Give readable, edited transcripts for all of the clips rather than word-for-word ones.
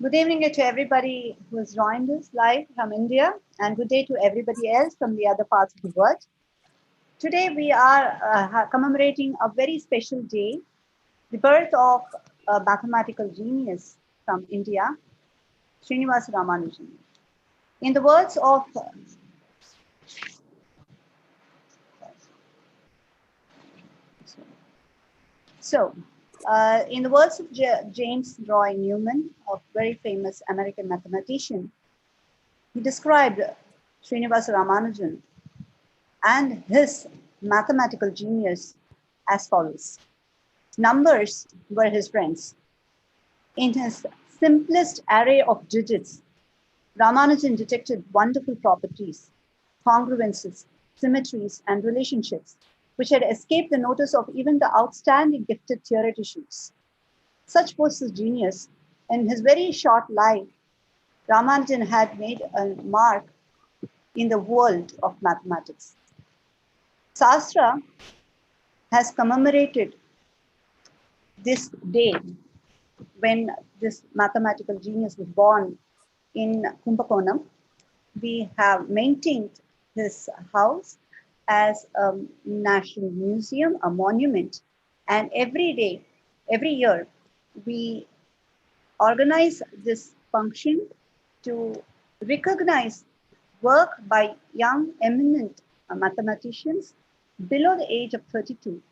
Good evening to everybody who has joined us live from India, and good day to everybody else from the other parts of the world. Today we are commemorating a very special day, the birth of a mathematical genius from India, Srinivasa Ramanujan. In the words of in the words of James Roy Newman, a very famous American mathematician, he described Srinivasa Ramanujan and his mathematical genius as follows. Numbers were his friends. In his simplest array of digits, Ramanujan detected wonderful properties, congruences, symmetries, and relationships, which had escaped the notice of even the outstanding gifted theoreticians. Such was his genius. In his very short life, Ramanujan had made a mark in the world of mathematics. Shastra has commemorated this day when this mathematical genius was born in Kumbakonam. We have maintained his house as a national museum, a monument, and every day, every year, we organize this function to recognize work by young, eminent mathematicians below the age of 32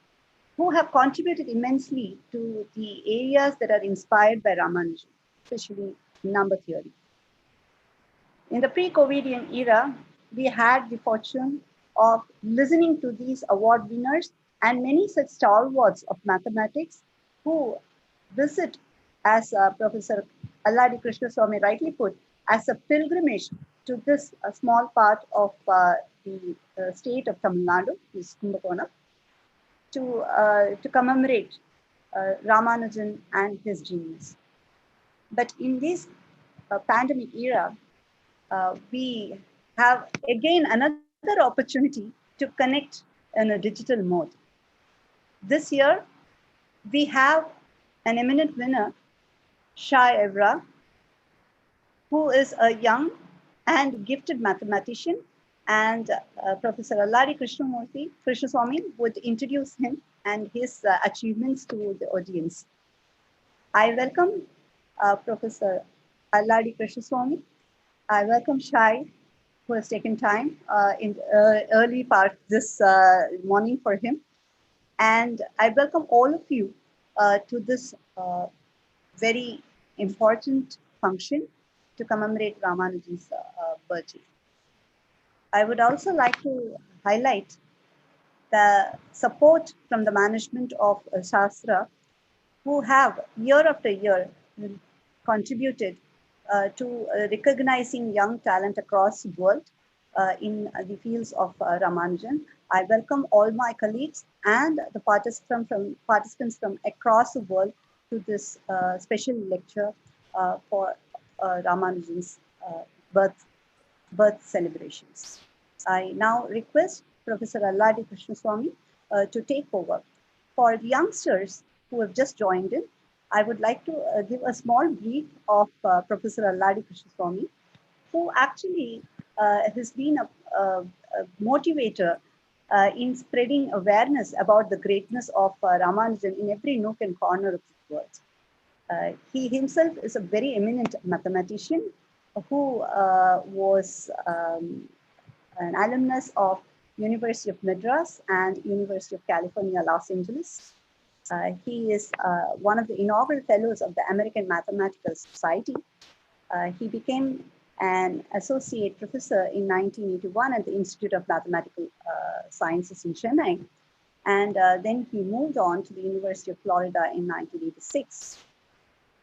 who have contributed immensely to the areas that are inspired by Ramanujan, especially number theory. In the pre-COVIDian era, we had the fortune of listening to these award winners and many such stalwarts of mathematics who visit, as Professor Alladi Krishnaswamy rightly put, as a pilgrimage to this small part of the state of Tamil Nadu, this Kumbakonam, to commemorate Ramanujan and his genius. But in this pandemic era, we have again another opportunity to connect in a digital mode. This year, we have an eminent winner, Shai Evra, who is a young and gifted mathematician, and Professor Alladi Krishnaswamy would introduce him and his achievements to the audience. I welcome Professor Alladi Krishnaswamy. I welcome Shai, who has taken time in early part this morning for him. And I welcome all of you to this very important function to commemorate Ramanujan's birthday. I would also like to highlight the support from the management of Shastra, who have year after year contributed to recognizing young talent across the world in the fields of Ramanujan. I welcome all my colleagues and the participants from across the world to this special lecture for Ramanujan's birth celebrations. I now request Professor Alladi Krishnaswamy to take over. For the youngsters who have just joined in, I would like to give a small brief of Professor Alladi Krishnaswamy, who actually has been a motivator in spreading awareness about the greatness of Ramanujan in every nook and corner of the world. He himself is a very eminent mathematician who was an alumnus of University of Madras and University of California, Los Angeles. He is one of the inaugural fellows of the American Mathematical Society. He became an associate professor in 1981 at the Institute of Mathematical Sciences in Chennai. And then he moved on to the University of Florida in 1986.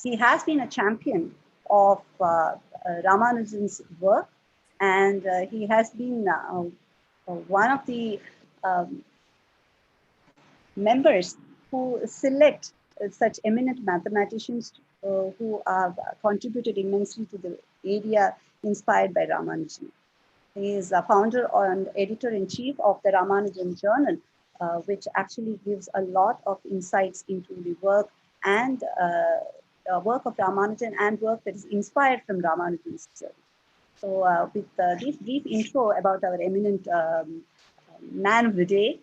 He has been a champion of Ramanujan's work, and he has been one of the members who select such eminent mathematicians who have contributed immensely to the area inspired by Ramanujan. He is a founder and editor-in-chief of the Ramanujan Journal, which actually gives a lot of insights into the work and work of Ramanujan and work that is inspired from Ramanujan itself. So, with this brief intro about our eminent man of the day,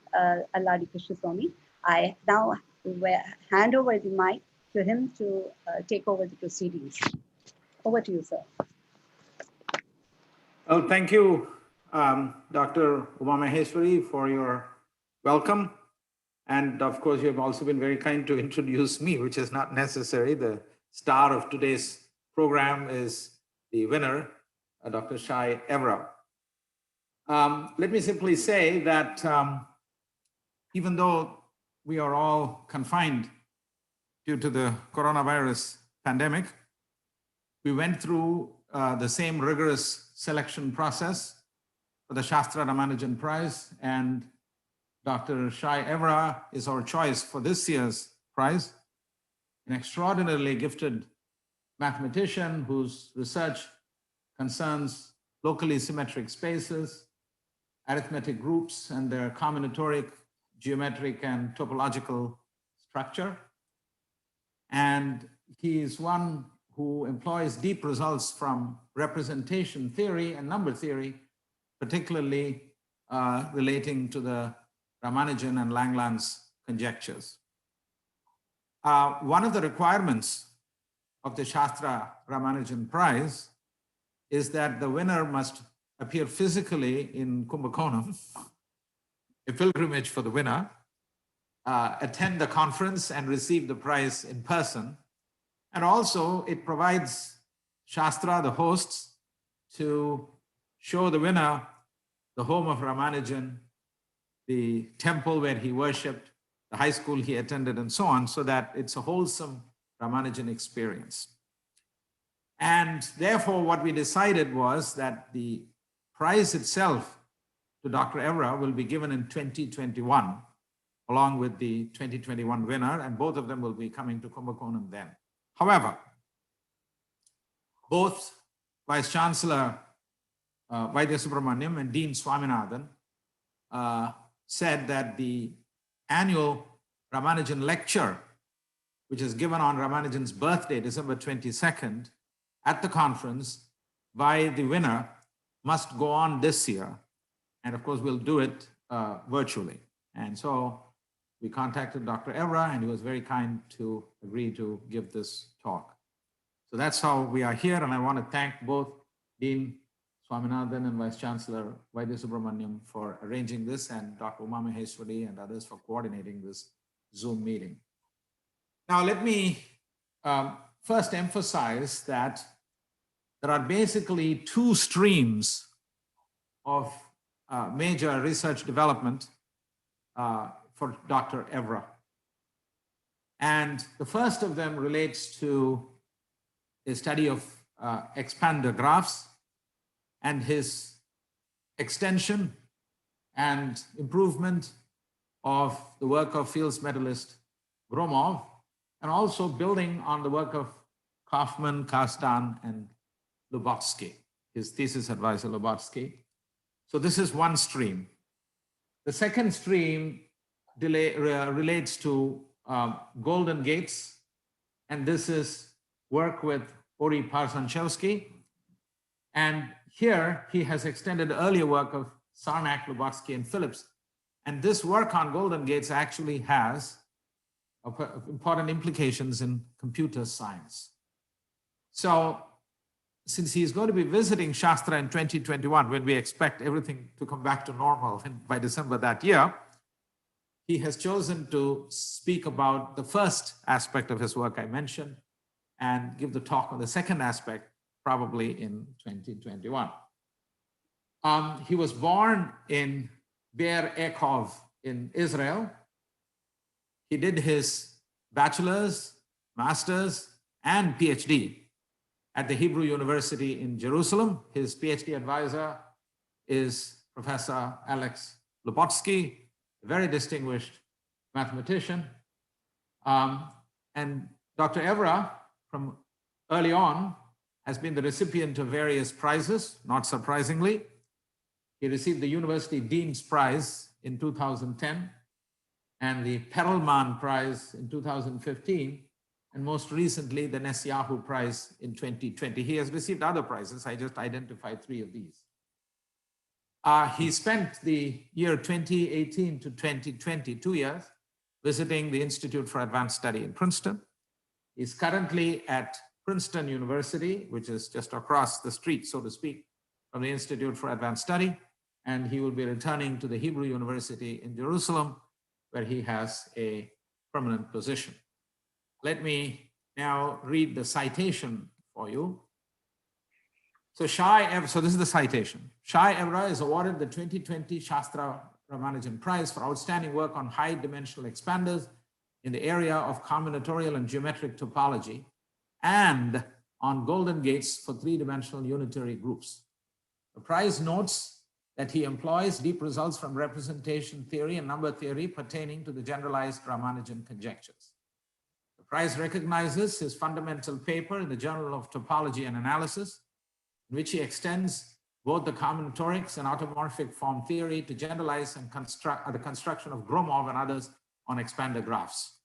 Alladi Krishnaswamy, I now hand over the mic to him to take over the proceedings. Over to you, sir. Well, thank you, Dr. Uma Maheshwari, for your welcome. And of course, you have also been very kind to introduce me, which is not necessary. The star of today's program is the winner, Dr. Shai Evra. Let me simply say that even though we are all confined due to the coronavirus pandemic, we went through the same rigorous selection process for the Shastra Ramanujan Prize, and Dr. Shai Evra is our choice for this year's prize, an extraordinarily gifted mathematician whose research concerns locally symmetric spaces, arithmetic groups, and their combinatoric, geometric, and topological structure. And he is one who employs deep results from representation theory and number theory, particularly relating to the Ramanujan and Langland's conjectures. One of the requirements of the Shastra Ramanujan Prize is that the winner must appear physically in Kumbakonam, a pilgrimage for the winner, attend the conference and receive the prize in person. And also it provides Shastra, the hosts, to show the winner the home of Ramanujan, the temple where he worshipped, the high school he attended, and so on, so that it's a wholesome Ramanujan experience. And therefore, what we decided was that the prize itself to Dr. Evra will be given in 2021, along with the 2021 winner, and both of them will be coming to Kumbakonam then. However, both Vice Chancellor Vaidya Subramaniam and Dean Swaminathan said that the annual Ramanujan lecture, which is given on Ramanujan's birthday, December 22nd, at the conference by the winner, must go on this year. And of course, we'll do it virtually. And so we contacted Dr. Evra, and he was very kind to agree to give this talk. So that's how we are here. And I want to thank both Dean Swaminathan and Vice Chancellor Vaidya Subramaniam for arranging this, and Dr. Uma Maheshwari and others for coordinating this Zoom meeting. Now, let me first emphasize that there are basically two streams of major research development for Dr. Evra. And the first of them relates to a study of expander graphs and his extension and improvement of the work of Fields medalist Gromov, and also building on the work of Kaufman, Kastan, and Lubotsky, his thesis advisor Lubotsky. So this is one stream. The second stream relates to Golden Gates, and this is work with Ori Parzanchevsky. And here he has extended earlier work of Sarnak, Lubotsky, and Phillips. And this work on Golden Gates actually has important implications in computer science. So since he's going to be visiting Shastra in 2021, when we expect everything to come back to normal by December that year, he has chosen to speak about the first aspect of his work I mentioned and give the talk on the second aspect probably in 2021. He was born in Be'er Ekov in Israel. He did his bachelor's, master's, and PhD at the Hebrew University in Jerusalem. His PhD advisor is Professor Alex Lubotsky, a very distinguished mathematician. And Dr. Evra, from early on, has been the recipient of various prizes, not surprisingly. He received the University Dean's Prize in 2010 and the Perelman Prize in 2015. and most recently the Netanyahu Prize in 2020. He has received other prizes. I just identified 3 of these. He spent the year 2018 to 2020, 2 years, visiting the Institute for Advanced Study in Princeton. He's currently at Princeton University, which is just across the street, so to speak, from the Institute for Advanced Study. And he will be returning to the Hebrew University in Jerusalem, where he has a permanent position. Let me now read the citation for you. So this is the citation. Shai Evra is awarded the 2020 Shastra Ramanujan Prize for outstanding work on high-dimensional expanders in the area of combinatorial and geometric topology and on golden gates for 3-dimensional unitary groups. The prize notes that he employs deep results from representation theory and number theory pertaining to the generalized Ramanujan conjectures. The prize recognizes his fundamental paper in the Journal of Topology and Analysis, in which he extends both the combinatorics and automorphic form theory to generalize and the construction of Gromov and others on expander graphs.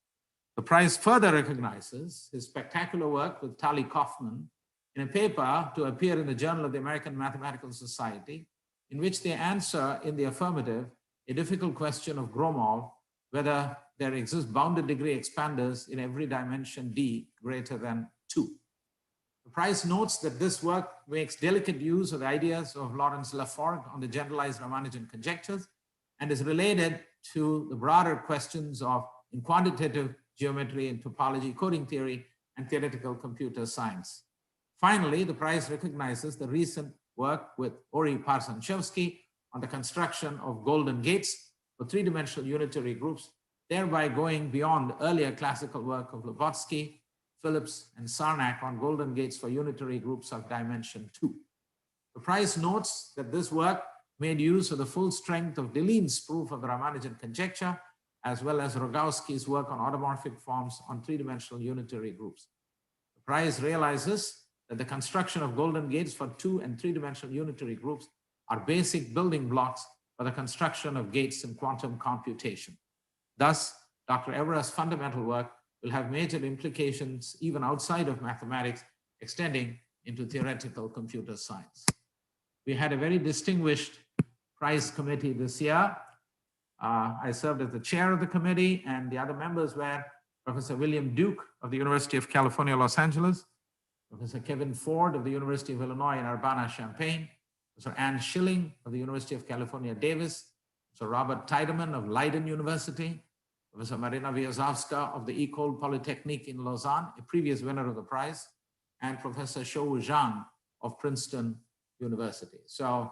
The prize further recognizes his spectacular work with Tali Kaufman in a paper to appear in the Journal of the American Mathematical Society, in which they answer in the affirmative a difficult question of Gromov, whether there exist bounded degree expanders in every dimension D greater than 2. The prize notes that this work makes delicate use of the ideas of Lawrence Laforgue on the generalized Ramanujan conjectures and is related to the broader questions of in quantitative geometry and topology, coding theory, and theoretical computer science. Finally, the prize recognizes the recent work with Ori Parsanchevsky on the construction of golden gates for 3-dimensional unitary groups, thereby going beyond earlier classical work of Lobotski, Phillips, and Sarnak on golden gates for unitary groups of dimension 2. The prize notes that this work made use of the full strength of Deligne's proof of the Ramanujan conjecture, as well as Rogowski's work on automorphic forms on 3-dimensional unitary groups. The prize realizes that the construction of golden gates for 2- and 3-dimensional unitary groups are basic building blocks for the construction of gates in quantum computation. Thus, Dr. Evra's fundamental work will have major implications even outside of mathematics, extending into theoretical computer science. We had a very distinguished prize committee this year. I served as the chair of the committee, and the other members were Professor William Duke of the University of California, Los Angeles, Professor Kevin Ford of the University of Illinois in Urbana-Champaign, Professor Anne Schilling of the University of California, Davis, Professor Robert Tiedemann of Leiden University, Professor Marina Wiazowska of the École Polytechnique in Lausanne, a previous winner of the prize, and Professor Shou Zhang of Princeton University. So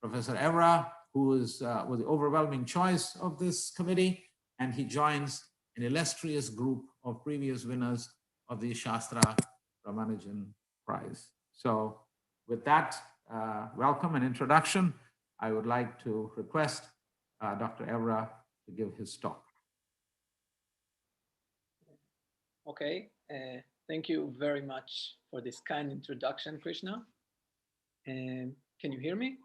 Professor Evra, who was the overwhelming choice of this committee, and he joins an illustrious group of previous winners of the Shastra Ramanujan Prize. So with that welcome and introduction, I would like to request Dr. Evra to give his talk. Okay, thank you very much for this kind introduction, Krishna. Can you hear me?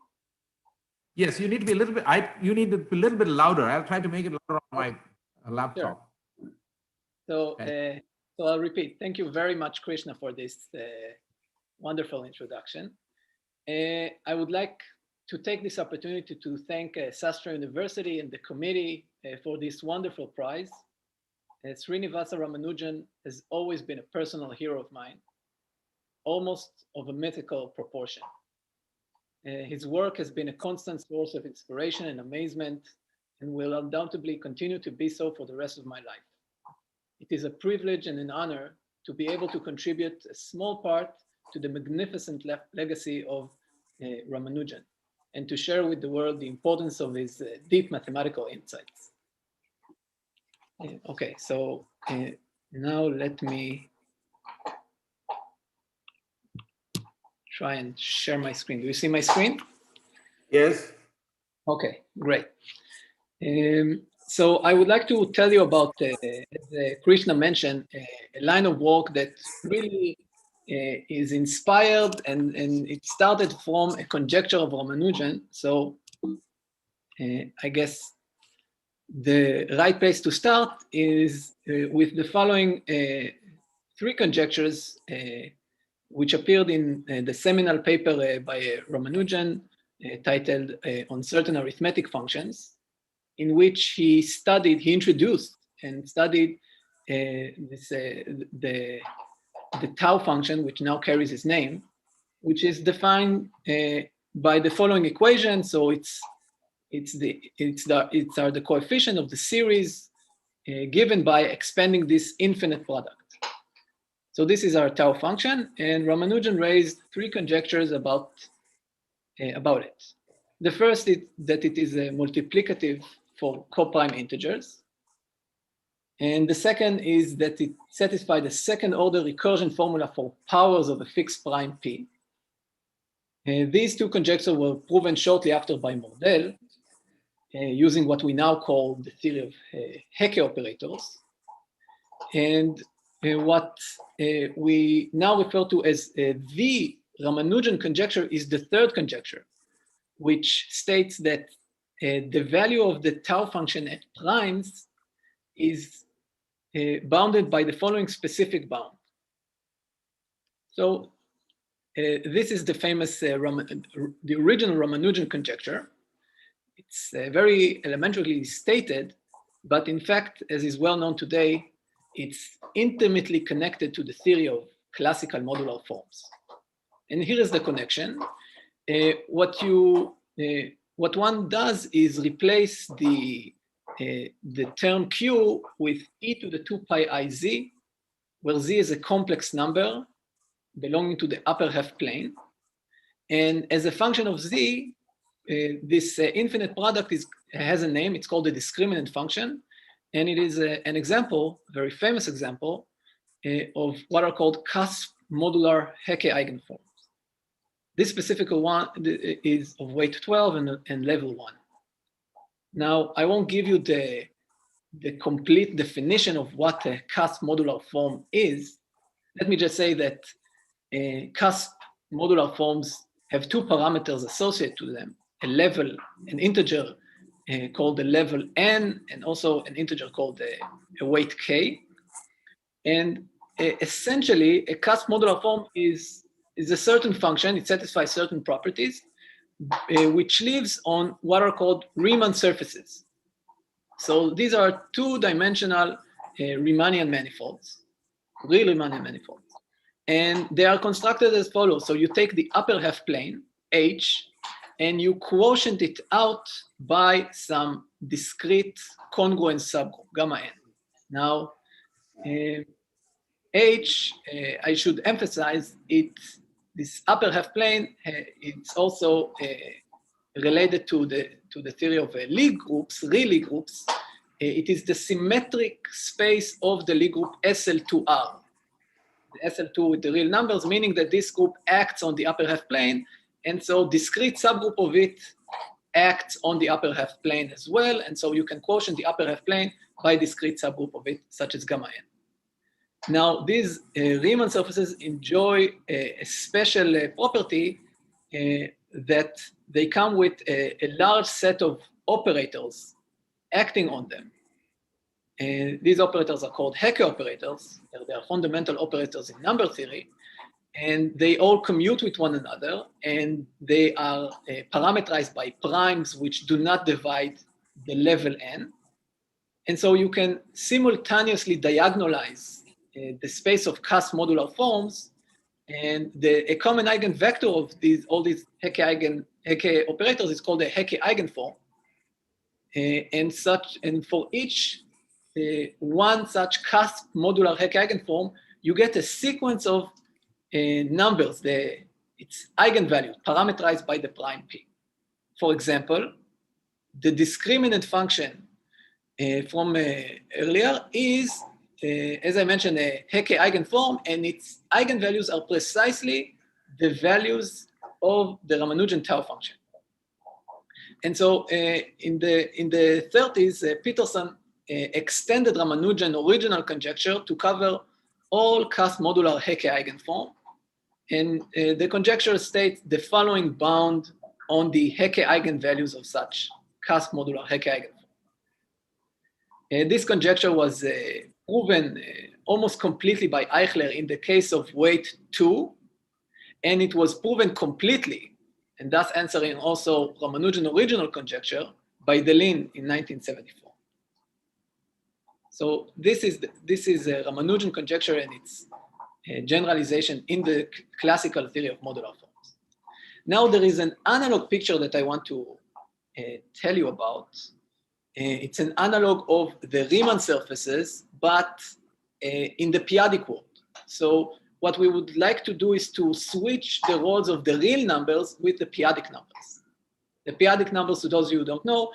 Yes, you need to be a little bit. You need to be a little bit louder. I'll try to make it louder on my laptop. Sure. So, okay. So I'll repeat. Thank you very much, Krishna, for this wonderful introduction. I would like to take this opportunity to thank Sastra University and the committee for this wonderful prize. Srinivasa Ramanujan has always been a personal hero of mine, almost of a mythical proportion. His work has been a constant source of inspiration and amazement, and will undoubtedly continue to be so for the rest of my life. It is a privilege and an honor to be able to contribute a small part to the magnificent legacy of Ramanujan, and to share with the world the importance of his deep mathematical insights. Okay, so now let me try and share my screen. Do you see my screen? Yes. Okay, great. So I would like to tell you about, as Krishna mentioned, a line of work that really is inspired, and it started from a conjecture of Ramanujan. So I guess the right place to start is with the following three conjectures which appeared in the seminal paper by Ramanujan titled On Certain Arithmetic Functions, in which he introduced and studied the tau function, which now carries his name, which is defined by the following equation. So it's the coefficient of the series given by expanding this infinite product. So this is our tau function, and Ramanujan raised three conjectures about it. The first is that it is a multiplicative for coprime integers. And the second is that it satisfies the second order recursion formula for powers of a fixed prime p. These two conjectures were proven shortly after by Mordell, using what we now call the theory of Hecke operators. And what we now refer to as the Ramanujan conjecture is the third conjecture, which states that the value of the tau function at primes is bounded by the following specific bound. So this is the famous, the original Ramanujan conjecture. It's very elementarily stated, but in fact, as is well known today, it's intimately connected to the theory of classical modular forms. And here is the connection. What one does is replace the term q with e to the 2 pi I z, where z is a complex number belonging to the upper half plane. And as a function of z, this infinite product has a name. It's called the discriminant function. And it is an example, a very famous example, of what are called cusp modular Hecke eigenforms. This specific one is of weight 12 and level 1. Now, I won't give you the complete definition of what a cusp modular form is. Let me just say that cusp modular forms have two parameters associated to them, a level, an integer called the level n, and also an integer called a weight k. And essentially, a cusp modular form is a certain function. It satisfies certain properties, which lives on what are called Riemann surfaces. So these are two-dimensional Riemannian manifolds, real Riemannian manifolds. And they are constructed as follows. So you take the upper half plane, H, and you quotient it out by some discrete congruent subgroup, gamma n. Now, H, I should emphasize, this upper half plane, it's also related to the theory of Lie groups, real Lie groups. It is the symmetric space of the Lie group SL2R. The SL2 with the real numbers, meaning that this group acts on the upper half plane, and so discrete subgroup of it acts on the upper half plane as well, and so you can quotient the upper half plane by discrete subgroup of it, such as gamma n. Now, these Riemann surfaces enjoy a special property that they come with a large set of operators acting on them. These operators are called Hecke operators. They are fundamental operators in number theory, and they all commute with one another, and they are parameterized by primes which do not divide the level n. And so you can simultaneously diagonalize the space of cusp modular forms, and a common eigenvector of all these Hecke operators is called a Hecke eigenform. And for each one such cusp modular Hecke eigenform, you get a sequence of numbers, its eigenvalue, parameterized by the prime p. For example, the discriminant function from earlier is, as I mentioned, a Hecke eigenform, and its eigenvalues are precisely the values of the Ramanujan tau function. And so in the 30s, Peterson extended Ramanujan original conjecture to cover all cusp modular Hecke eigenform. And the conjecture states the following bound on the Hecke eigenvalues of such cusp modular Hecke eigenform. This conjecture was proven almost completely by Eichler in the case of weight 2, and it was proven completely, and thus answering also Ramanujan original conjecture, by Deligne in 1974. So this is a Ramanujan conjecture and its generalization in the classical theory of modular forms. Now there is an analog picture that I want to tell you about. It's an analog of the Riemann surfaces, but in the p-adic world. So what we would like to do is to switch the roles of the real numbers with the p-adic numbers. The p-adic numbers, to those of you who don't know,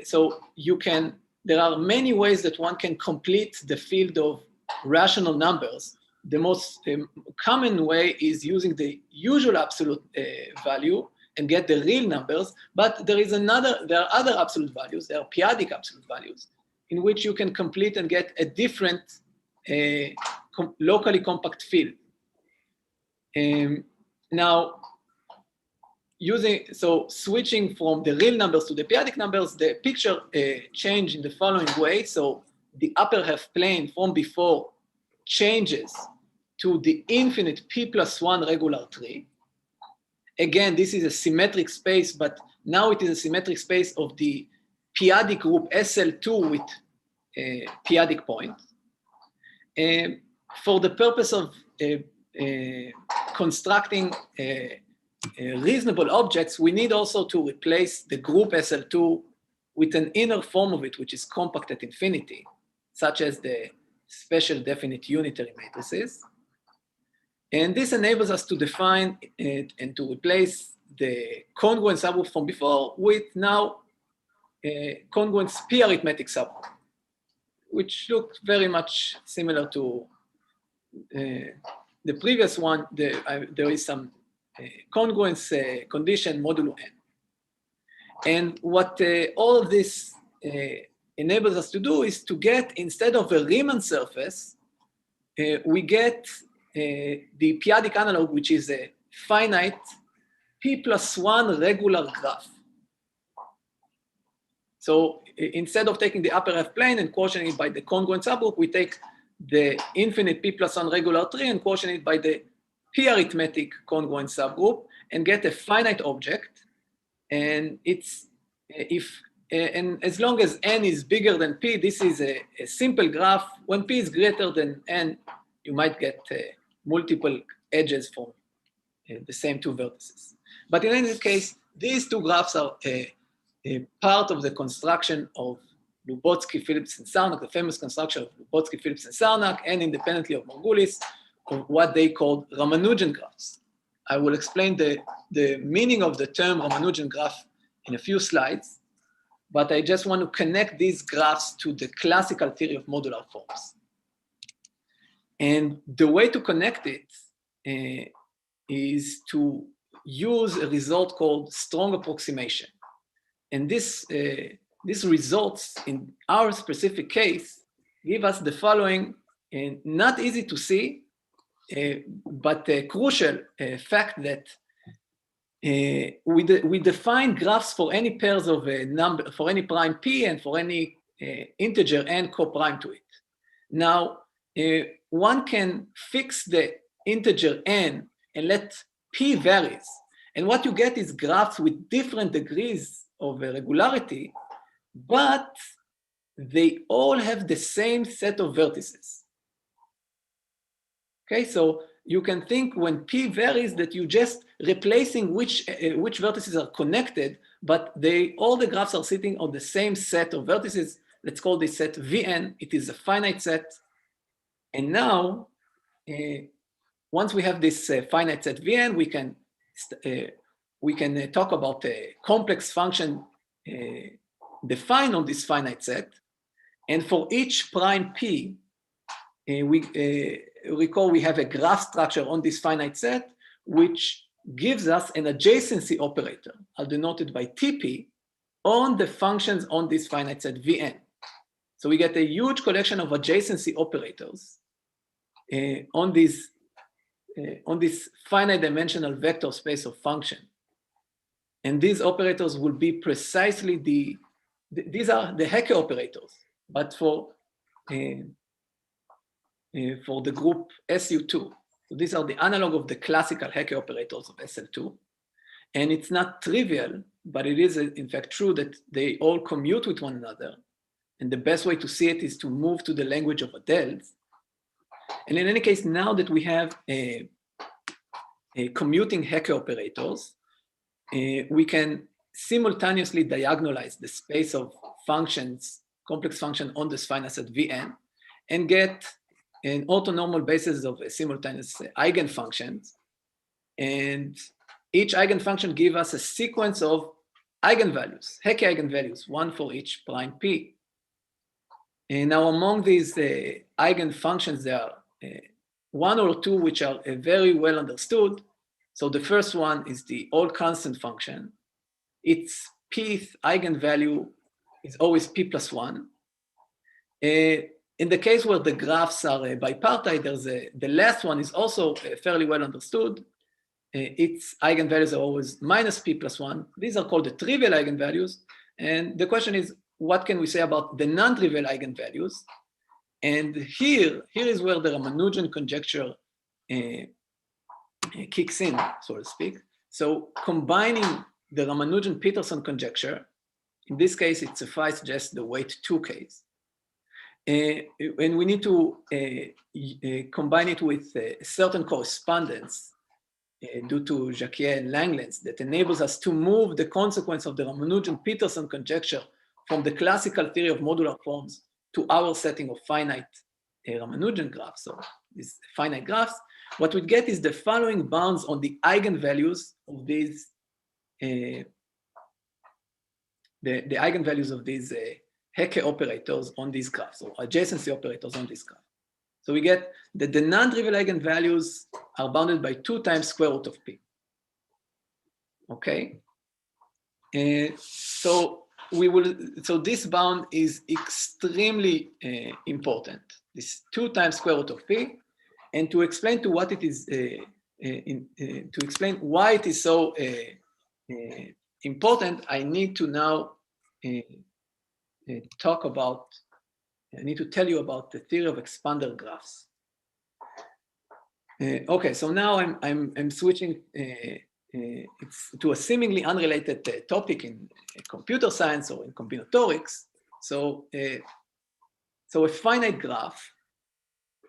so you can, there are many ways that one can complete the field of rational numbers. The most common way is using the usual absolute value and get the real numbers, but there are other absolute values, there are p-adic absolute values, in which you can complete and get a different locally compact field. Now, switching from the real numbers to the p-adic numbers, the picture changed in the following way. So the upper half plane from before changes to the infinite p+1 regular tree. Again, this is a symmetric space, but now it is a symmetric space of the p-adic group SL2 with p-adic point. For the purpose of constructing reasonable objects, we need also to replace the group SL2 with an inner form of it, which is compact at infinity, such as the special definite unitary matrices. And this enables us to define it and to replace the congruent subgroup from before with now congruent p-arithmetic subgroup, which looked very much similar to the previous one. There is some congruence condition modulo n. And what all of this enables us to do is to get, instead of a Riemann surface, we get the p-adic analog, which is a finite p+1 regular graph. So instead of taking the upper half plane and quotienting it by the congruent subgroup, we take the infinite p+1 regular tree and quotient it by the p-arithmetic congruent subgroup and get a finite object. And it's and as long as n is bigger than p, this is a simple graph. When p is greater than n, you might get multiple edges from the same two vertices. But in any case, these two graphs are part of the construction of Lubotsky, Phillips, and Sarnak, the famous construction of Lubotsky, Phillips, and Sarnak, and independently of Margulis, of what they called Ramanujan graphs. I will explain the meaning of the term Ramanujan graph in a few slides, but I just want to connect these graphs to the classical theory of modular forms. And the way to connect it is to use a result called strong approximation. And this results, in our specific case, give us the following, not easy to see, but a crucial fact that we define graphs for any pairs of a number, for any prime p and for any integer n co-prime to it. Now, one can fix the integer n and let p varies. And what you get is graphs with different degrees of regularity, but they all have the same set of vertices. Okay, so you can think when p varies that you just replacing which vertices are connected, but all the graphs are sitting on the same set of vertices. Let's call this set Vn. It is a finite set. And now, once we have this finite set Vn, we can talk about a complex function defined on this finite set. And for each prime p, recall we have a graph structure on this finite set, which gives us an adjacency operator, I'll denote it by TP, on the functions on this finite set Vn. So we get a huge collection of adjacency operators on this finite dimensional vector space of function. And these operators will be precisely these are the Hecke operators, but for for the group SU2. So these are the analog of the classical Hecke operators of SL2. And it's not trivial, but it is in fact true that they all commute with one another. And the best way to see it is to move to the language of Adels. And in any case, now that we have a commuting Hecke operators, we can simultaneously diagonalize the space of functions, complex function on the spinor set Vn, and get an orthonormal basis of a simultaneous eigenfunctions. And each eigenfunction gives us a sequence of eigenvalues, Hecke eigenvalues, one for each prime p. And now among these eigenfunctions, there are one or two which are very well understood. So the first one is the all constant function. Its pth eigenvalue is always p plus 1. In the case where the graphs are bipartite, the last one is also fairly well understood. Its eigenvalues are always minus p plus 1. These are called the trivial eigenvalues. And the question is, what can we say about the non-trivial eigenvalues? And here is where the Ramanujan conjecture kicks in, so to speak. So combining the Ramanujan-Peterson conjecture, in this case, it suffices just the weight 2 case. And we need to combine it with a certain correspondence due to Jacquier and Langlands that enables us to move the consequence of the Ramanujan-Peterson conjecture from the classical theory of modular forms to our setting of finite Ramanujan graphs, so these finite graphs. What we get is the following bounds on the eigenvalues of these, the eigenvalues of these Hecke operators on these graphs, or adjacency operators on this graph. So we get that the non-trivial eigenvalues are bounded by 2 times square root of p. Okay, so this bound is extremely important. This 2 times square root of p, and to explain to what it is, to explain why it is so important, I need to now I need to tell you about the theory of expander graphs. Okay, so now I'm switching it's to a seemingly unrelated topic in computer science or in combinatorics. So a finite graph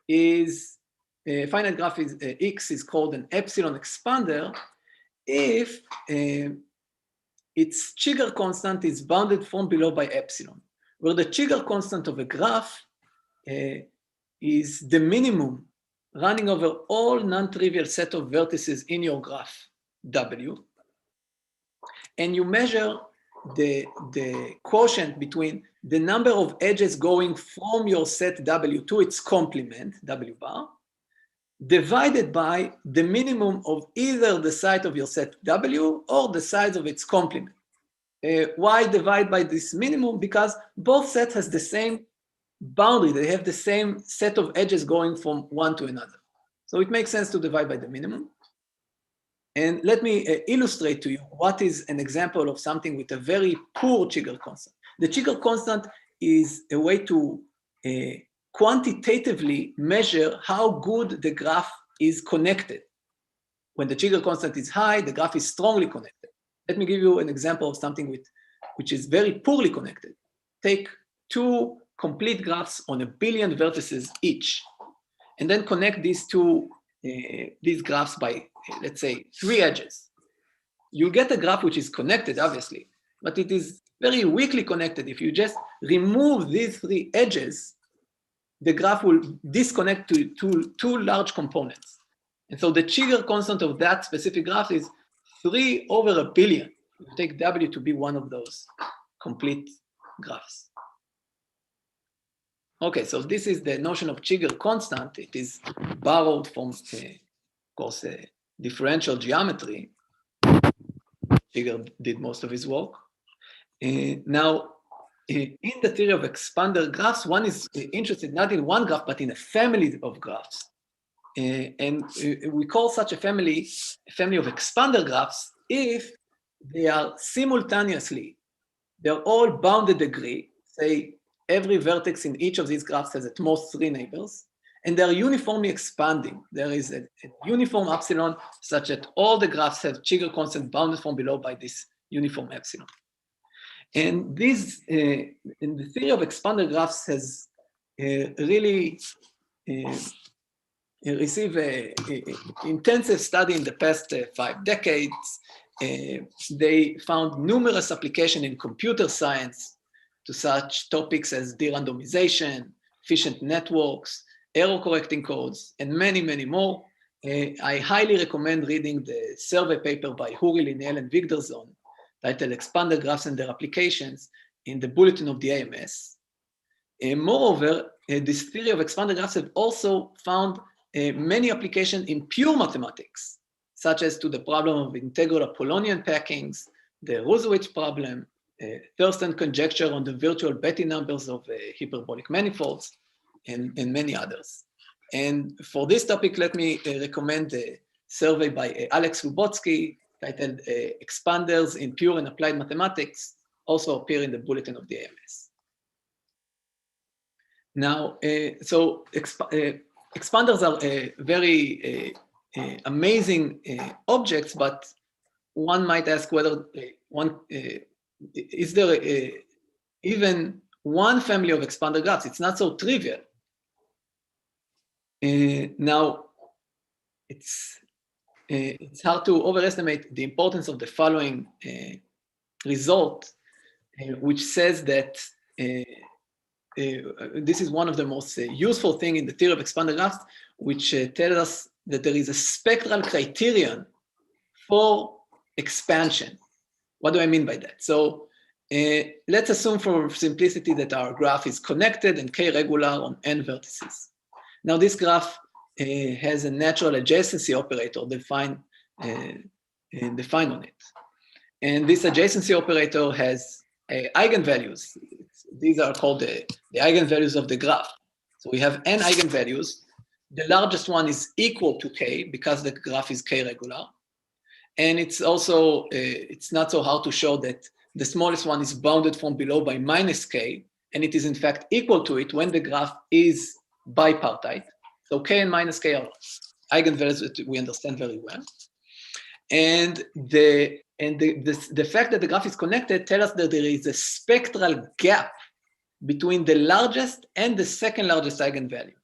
is X is called an epsilon expander if its Chigger constant is bounded from below by epsilon, where the Chigger constant of a graph is the minimum running over all non-trivial set of vertices in your graph W, and you measure the quotient between the number of edges going from your set W to its complement, W bar, divided by the minimum of either the side of your set W or the sides of its complement. Why divide by this minimum? Because both sets has the same boundary. They have the same set of edges going from one to another. So it makes sense to divide by the minimum. And let me illustrate to you what is an example of something with a very poor Chigger constant. The Chigger constant is a way to quantitatively measure how good the graph is connected. When the Chigger constant is high, the graph is strongly connected. Let me give you an example of something which is very poorly connected. Take 2 complete graphs on 1 billion vertices each, and then connect these graphs by, let's say, 3 edges. You'll get a graph which is connected, obviously, but it is very weakly connected. If you just remove these 3 edges, the graph will disconnect to 2 large components. And so the Chigger constant of that specific graph is 3 over 1 billion. You take W to be one of those complete graphs. Okay, so this is the notion of Chigger constant. It is borrowed from, of course, differential geometry. Chigger did most of his work. Now, in the theory of expander graphs, one is interested not in one graph, but in a family of graphs. And we call such a family of expander graphs if they are simultaneously, they're all bounded degree, say every vertex in each of these graphs has at most 3 neighbors, and they're uniformly expanding. There is a uniform epsilon such that all the graphs have Chigger constant bounded from below by this uniform epsilon. And this, in the theory of expander graphs has really received a intensive study in the past 5 decades. They found numerous applications in computer science to such topics as de-randomization, efficient networks, error correcting codes, and many, many more. I highly recommend reading the survey paper by Huri, Linnell, and Vigderson titled Expander Graphs and Their Applications in the Bulletin of the AMS. Moreover, this theory of expander graphs have also found many applications in pure mathematics, such as to the problem of integral Apollonian packings, the Rusowitz problem, Thurston conjecture on the virtual Betti numbers of hyperbolic manifolds, and many others. And for this topic, let me recommend a survey by Alex Lubotsky titled Expanders in Pure and Applied Mathematics, also appear in the Bulletin of the AMS. Now, so expanders are very amazing objects, but one might ask whether is there even one family of expander graphs? It's not so trivial. Now, it's hard to overestimate the importance of the following result, which says that this is one of the most useful things in the theory of expander graphs, which tells us that there is a spectral criterion for expansion. What do I mean by that? So let's assume for simplicity that our graph is connected and k-regular on n vertices. Now this graph has a natural adjacency operator defined on it. And this adjacency operator has eigenvalues. These are called the eigenvalues of the graph. So we have n eigenvalues. The largest one is equal to k because the graph is k-regular. And it's also, it's not so hard to show that the smallest one is bounded from below by minus k, and it is in fact equal to it when the graph is bipartite. So k and minus k are eigenvalues that we understand very well. And the fact that the graph is connected tells us that there is a spectral gap between the largest and the second largest eigenvalue.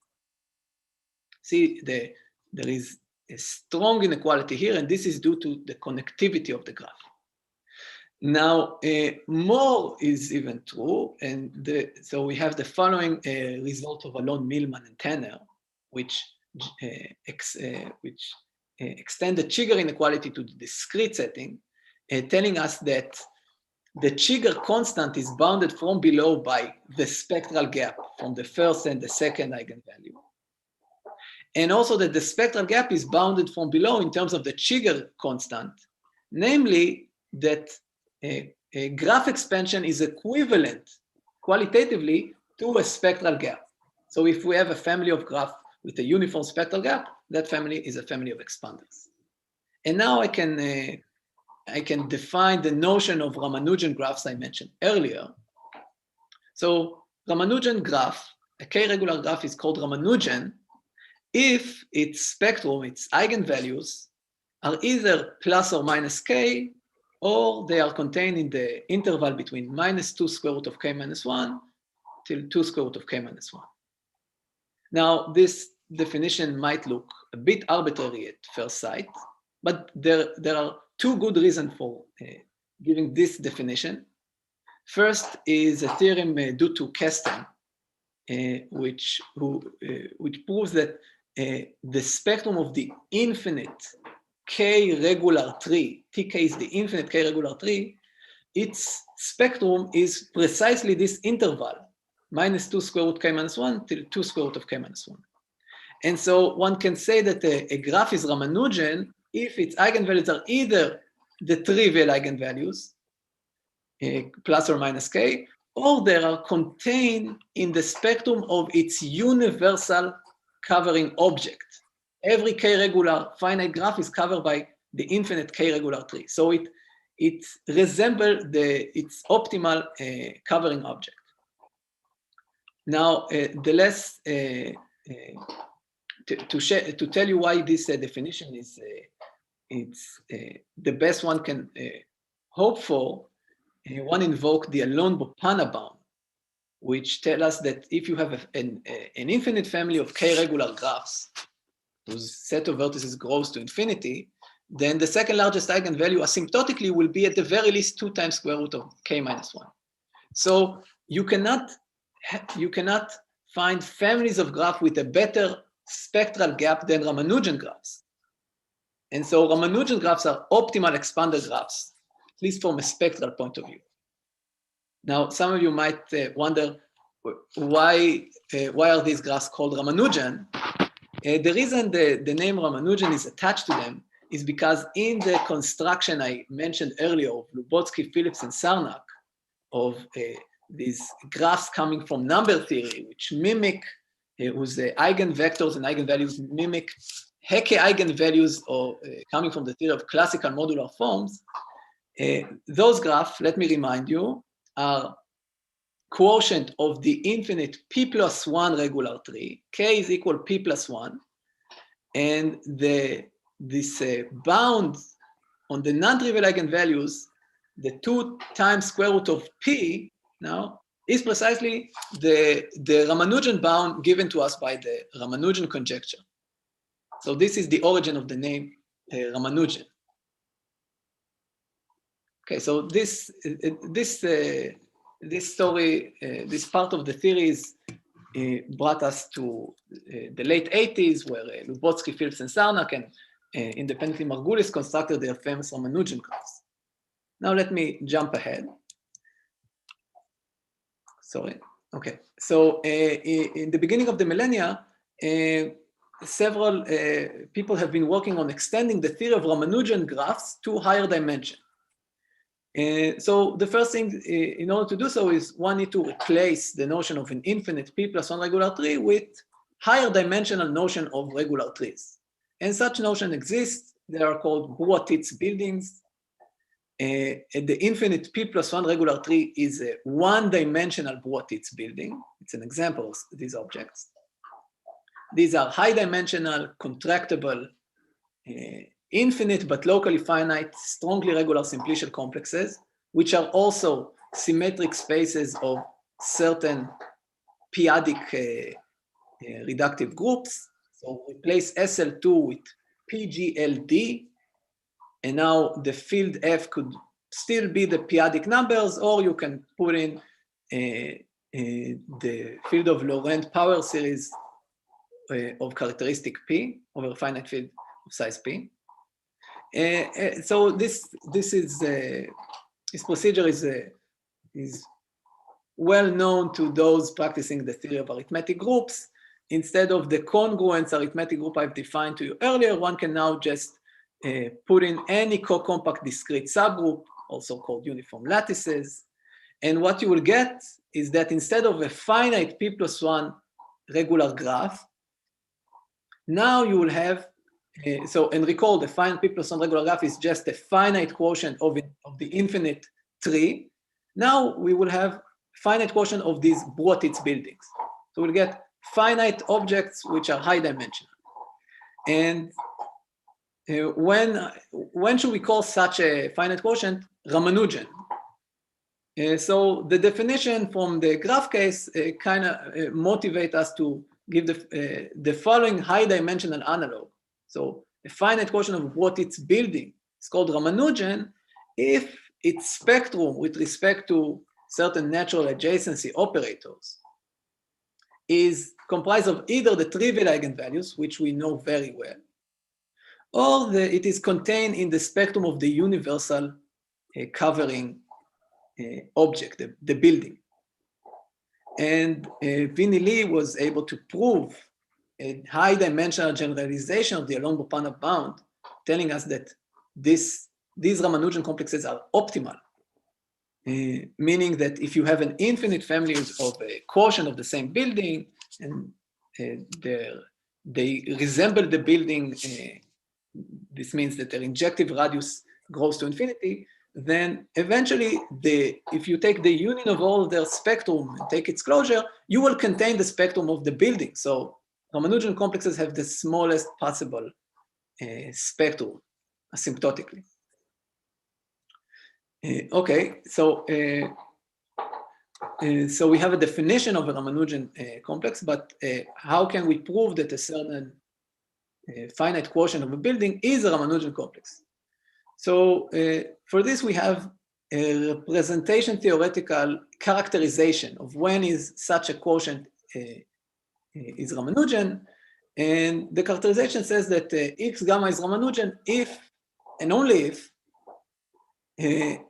See, there is a strong inequality here, and this is due to the connectivity of the graph. Now, more is even true, and so we have the following result of Alon, Millman, and Tanner, which extend the Chigger inequality to the discrete setting, telling us that the Chigger constant is bounded from below by the spectral gap from the first and the second eigenvalue. And also that the spectral gap is bounded from below in terms of the Chigger constant, namely that a graph expansion is equivalent qualitatively to a spectral gap. So if we have a family of graphs with a uniform spectral gap, that family is a family of expanders. And now I can define the notion of Ramanujan graphs I mentioned earlier. So Ramanujan graph, a k-regular graph is called Ramanujan if its spectrum, its eigenvalues, are either plus or minus k, or they are contained in the interval between -2 square root of k minus 1 till 2 square root of k minus 1. Now, this definition might look a bit arbitrary at first sight, but there are two good reasons for giving this definition. First is a theorem due to Kesten, which proves that the spectrum of the infinite k-regular tree, tk is the infinite k-regular tree, its spectrum is precisely this interval, -2 square root k minus 1 till 2 square root of k minus 1. And so one can say that a graph is Ramanujan if its eigenvalues are either the trivial eigenvalues, plus or minus k, or they are contained in the spectrum of its universal covering object. Every k-regular finite graph is covered by the infinite k-regular tree. So it resembles its optimal covering object. Now, the less to tell you why this definition is the best one can hope for, one invoked the Alon-Bopana bound, which tell us that if you have an infinite family of k regular graphs whose set of vertices grows to infinity, then the second largest eigenvalue asymptotically will be at the very least 2 times square root of k minus 1. So you cannot find families of graphs with a better spectral gap than Ramanujan graphs. And so Ramanujan graphs are optimal expander graphs, at least from a spectral point of view. Now, some of you might wonder why are these graphs called Ramanujan? The reason the name Ramanujan is attached to them is because in the construction I mentioned earlier of Lubotsky, Phillips, and Sarnak, of these graphs coming from number theory, which mimic, whose eigenvectors and eigenvalues mimic Hecke eigenvalues or coming from the theory of classical modular forms, those graphs, let me remind you, are quotient of the infinite p plus 1 regular tree. K is equal p plus 1. And this bound on the non-trivial eigenvalues, the 2 times square root of p now is precisely the Ramanujan bound given to us by the Ramanujan conjecture. So this is the origin of the name Ramanujan. Okay, so this story, this part of the theories brought us to the late 80s, where Lubotsky, Phillips, and Sarnak and independently Margulis constructed their famous Ramanujan graphs. Now let me jump ahead. Sorry. Okay. So in the beginning of the millennia, several people have been working on extending the theory of Ramanujan graphs to higher dimension. So the first thing in order to do so is one need to replace the notion of an infinite p plus 1 regular tree with higher dimensional notion of regular trees. And such notion exists. They are called Buatitz buildings. The infinite p plus 1 regular tree is a one-dimensional Buatitz building. It's an example of these objects. These are high-dimensional, contractible, infinite but locally finite, strongly regular simplicial complexes, which are also symmetric spaces of certain p-adic reductive groups. So replace SL2 with PGLD, and now the field F could still be the p-adic numbers, or you can put in the field of Laurent power series of characteristic P over a finite field of size P. So this procedure is well known to those practicing the theory of arithmetic groups. Instead of the congruence arithmetic group I've defined to you earlier, one can now just put in any co-compact discrete subgroup, also called uniform lattices. And what you will get is that instead of a finite p plus 1 regular graph, now you will have, and recall the finite p plus 1 regular graph is just a finite quotient of the infinite tree. Now we will have finite quotient of these Buatitz buildings. So we'll get finite objects which are high dimensional. And when should we call such a finite quotient Ramanujan? So the definition from the graph case kind of motivate us to give the following high dimensional analog. So a finite quotient of what it's building is called Ramanujan if its spectrum with respect to certain natural adjacency operators is comprised of either the trivial eigenvalues, which we know very well, or it is contained in the spectrum of the universal covering object, the building. And Vinny Lee was able to prove a high dimensional generalization of the Alon-Bopana bound, telling us that these Ramanujan complexes are optimal, meaning that if you have an infinite family of a quotient of the same building, and they resemble the building, this means that their injective radius grows to infinity, then eventually, if you take the union of all their spectrum and take its closure, you will contain the spectrum of the building. So Ramanujan complexes have the smallest possible spectrum asymptotically. Okay, so so we have a definition of a Ramanujan complex, but how can we prove that a certain finite quotient of a building is a Ramanujan complex? So for this, we have a representation theoretical characterization of when is such a quotient is Ramanujan. And the characterization says that X gamma is Ramanujan if and only if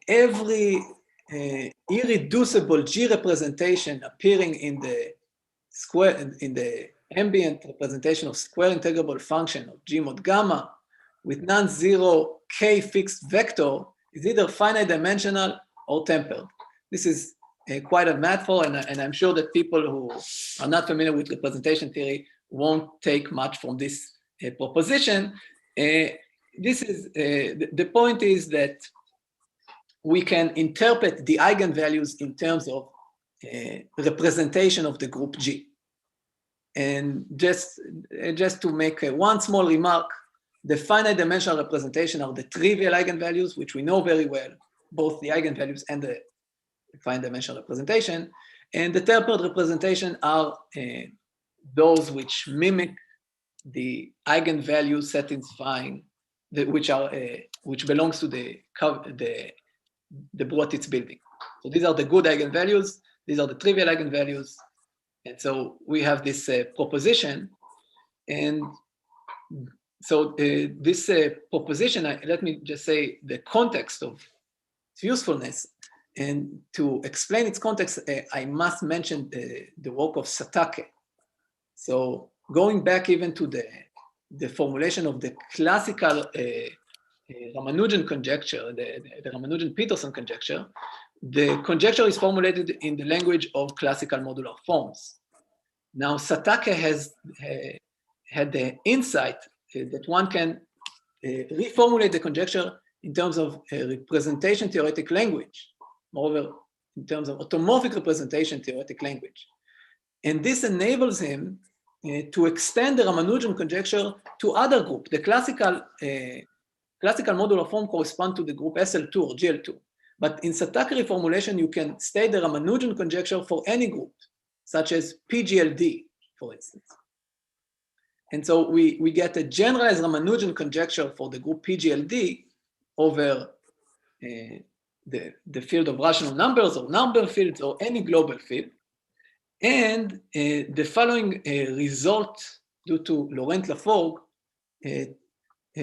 every irreducible G representation appearing in the square, in the ambient representation of square integrable function of G mod gamma with non-zero K fixed vector is either finite dimensional or tempered. This is quite a mouthful, and I'm sure that people who are not familiar with representation theory won't take much from this proposition. This is the point is that we can interpret the eigenvalues in terms of representation of the group G. And just to make one small remark, the finite dimensional representation are the trivial eigenvalues, which we know very well, both the eigenvalues and the finite dimensional representation. And the tempered representation are those which mimic the eigenvalues satisfying, which belongs to the Brotitz building. So these are the good eigenvalues, these are the trivial eigenvalues. And so we have this proposition. And so this proposition, let me just say the context of its usefulness. And to explain its context, I must mention the work of Satake. So going back even to the formulation of the classical Ramanujan conjecture, the Ramanujan-Peterson conjecture, the conjecture is formulated in the language of classical modular forms. Now, Satake has had the insight that one can reformulate the conjecture in terms of representation theoretic language, moreover, in terms of automorphic representation theoretic language. And this enables him to extend the Ramanujan conjecture to other groups. The classical modular form corresponds to the group SL2 or GL2. But in Satake reformulation, you can state the Ramanujan conjecture for any group, such as PGLD, for instance. And so we get a generalized Ramanujan conjecture for the group PGLD over the field of rational numbers or number fields or any global field. And the following result due to Laurent-Laforgue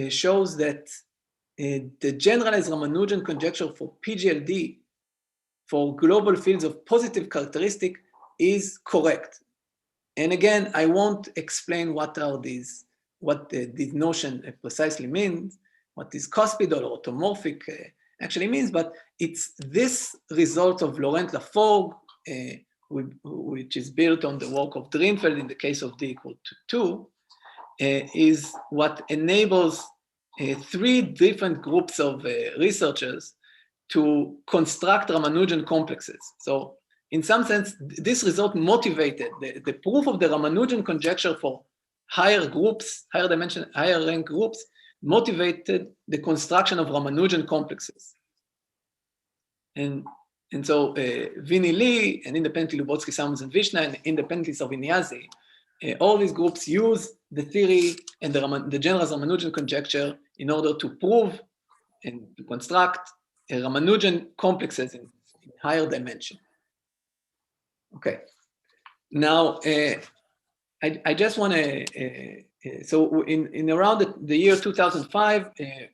shows that the generalized Ramanujan conjecture for PGLD for global fields of positive characteristic is correct. And again, I won't explain what this notion precisely means, what this cuspidal or automorphic actually means, but it's this result of Laurent-Laforgue, which is built on the work of Drinfeld in the case of D equal to 2, is what enables 3 different groups of researchers to construct Ramanujan complexes. So in some sense, this result motivated the proof of the Ramanujan conjecture for higher groups, higher dimension, higher rank groups, motivated the construction of Ramanujan complexes. And so Vinny Lee, and independently Lubotsky, Simons, and Vishna, and independently Saviniazi, all these groups use the theory and the general Ramanujan conjecture in order to prove and to construct Ramanujan complexes in higher dimension. Okay, now I just want to, so in around the year 2005,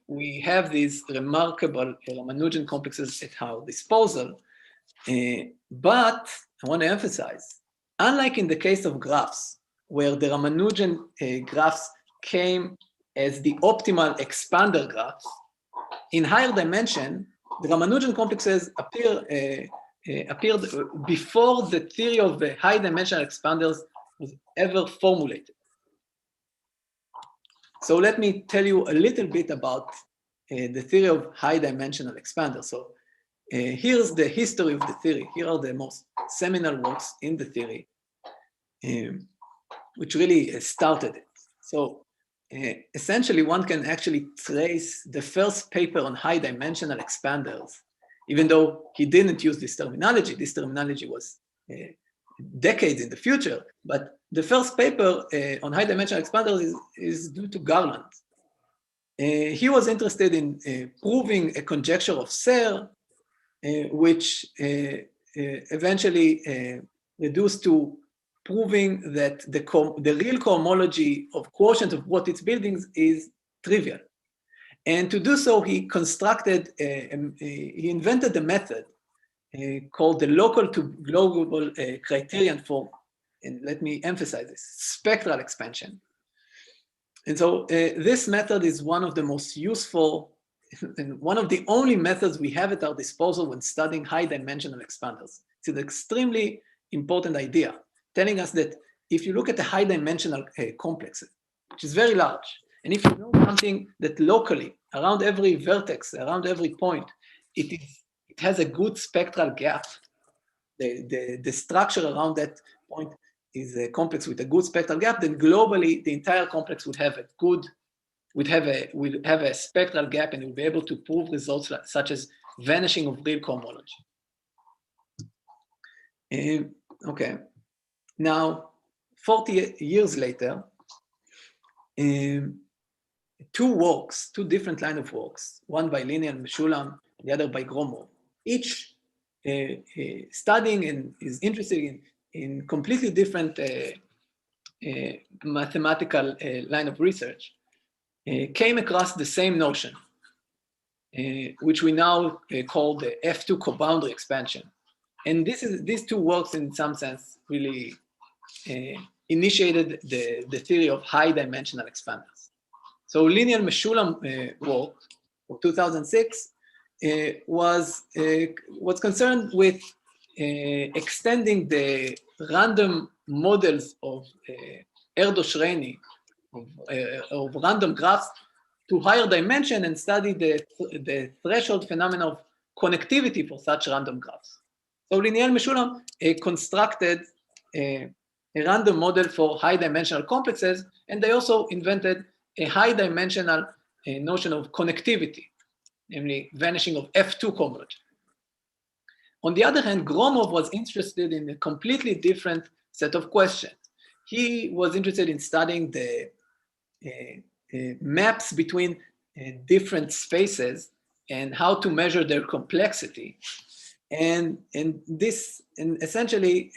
we have these remarkable Ramanujan complexes at our disposal, but I want to emphasize, unlike in the case of graphs, where the Ramanujan graphs came as the optimal expander graphs, in higher dimension, the Ramanujan complexes appeared before the theory of the high dimensional expanders was ever formulated. So let me tell you a little bit about the theory of high dimensional expanders. So here's the history of the theory. Here are the most seminal works in the theory. which really started it. So essentially, one can actually trace the first paper on high-dimensional expanders, even though he didn't use this terminology. This terminology was decades in the future, but the first paper on high-dimensional expanders is due to Garland. He was interested in proving a conjecture of Serre, which eventually reduced to proving that the real cohomology of quotient of what its buildings is trivial. And to do so, he invented a method called the local to global criterion for, and let me emphasize this, spectral expansion. And so this method is one of the most useful and one of the only methods we have at our disposal when studying high-dimensional expanders. It's an extremely important idea, telling us that if you look at the high-dimensional complex, which is very large, and if you know something that locally, around every vertex, around every point, it has a good spectral gap, the structure around that point is a complex with a good spectral gap, then globally, the entire complex would have a good would have a spectral gap, and we'll be able to prove results such as vanishing of real cohomology. Okay, now 40 years later, two different line of works, one by Lineal and Meshulam, the other by Gromov, each studying and is interested in completely different mathematical line of research, came across the same notion, which we now call the F2 coboundary expansion. And these two works, in some sense, really initiated the theory of high-dimensional expanders. So Lineal Meshulam work of 2006 was concerned with extending the random models of Erdos-Renyi, of random graphs, to higher dimension and study the threshold phenomenon of connectivity for such random graphs. So Lineal Meshulam constructed a random model for high-dimensional complexes, and they also invented a high-dimensional notion of connectivity, namely vanishing of F2 cohomology. On the other hand, Gromov was interested in a completely different set of questions. He was interested in studying the maps between different spaces and how to measure their complexity. And essentially,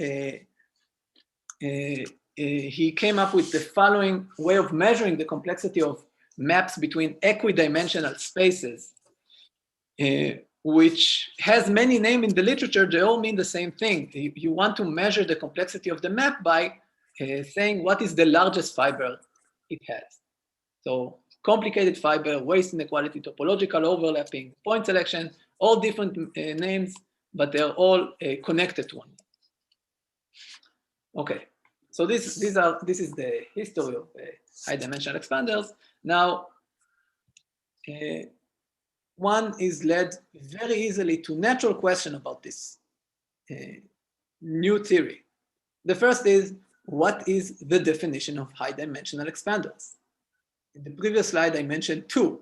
he came up with the following way of measuring the complexity of maps between equidimensional spaces, which has many names in the literature. They all mean the same thing. You want to measure the complexity of the map by saying what is the largest fiber it has. So complicated fiber, waist inequality, topological overlapping, point selection, all different names, but they're all connected to one. Okay, so this is the history of high-dimensional expanders. Now, one is led very easily to natural question about this new theory. The first is, what is the definition of high-dimensional expanders? In the previous slide, I mentioned two,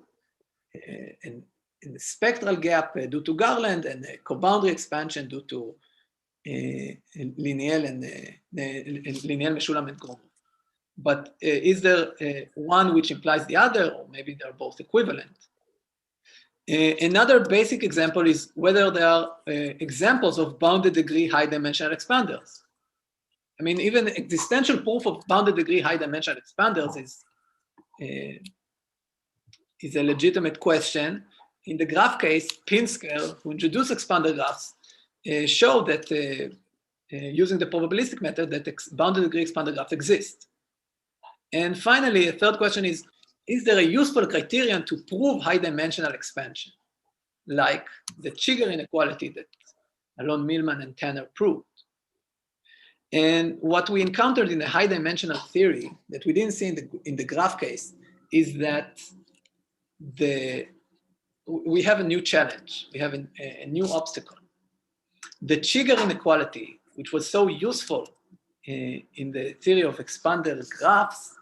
in the spectral gap due to Garland and the coboundary expansion due to Lineal Meshulam and Gromov. But is there one which implies the other, or maybe they're both equivalent? Another basic example is whether there are examples of bounded degree high-dimensional expanders. I mean, even existential proof of bounded degree high-dimensional expanders is a legitimate question. In the graph case, Pinsker, who introduced expander graphs, showed that using the probabilistic method that bounded degree expander graphs exist. And finally, a third question is there a useful criterion to prove high-dimensional expansion, like the Chigger inequality that Alon Millman and Tanner proved? And what we encountered in the high-dimensional theory that we didn't see in the graph case is that we have a new challenge. We have a new obstacle. The Chigger inequality, which was so useful in the theory of expanded graphs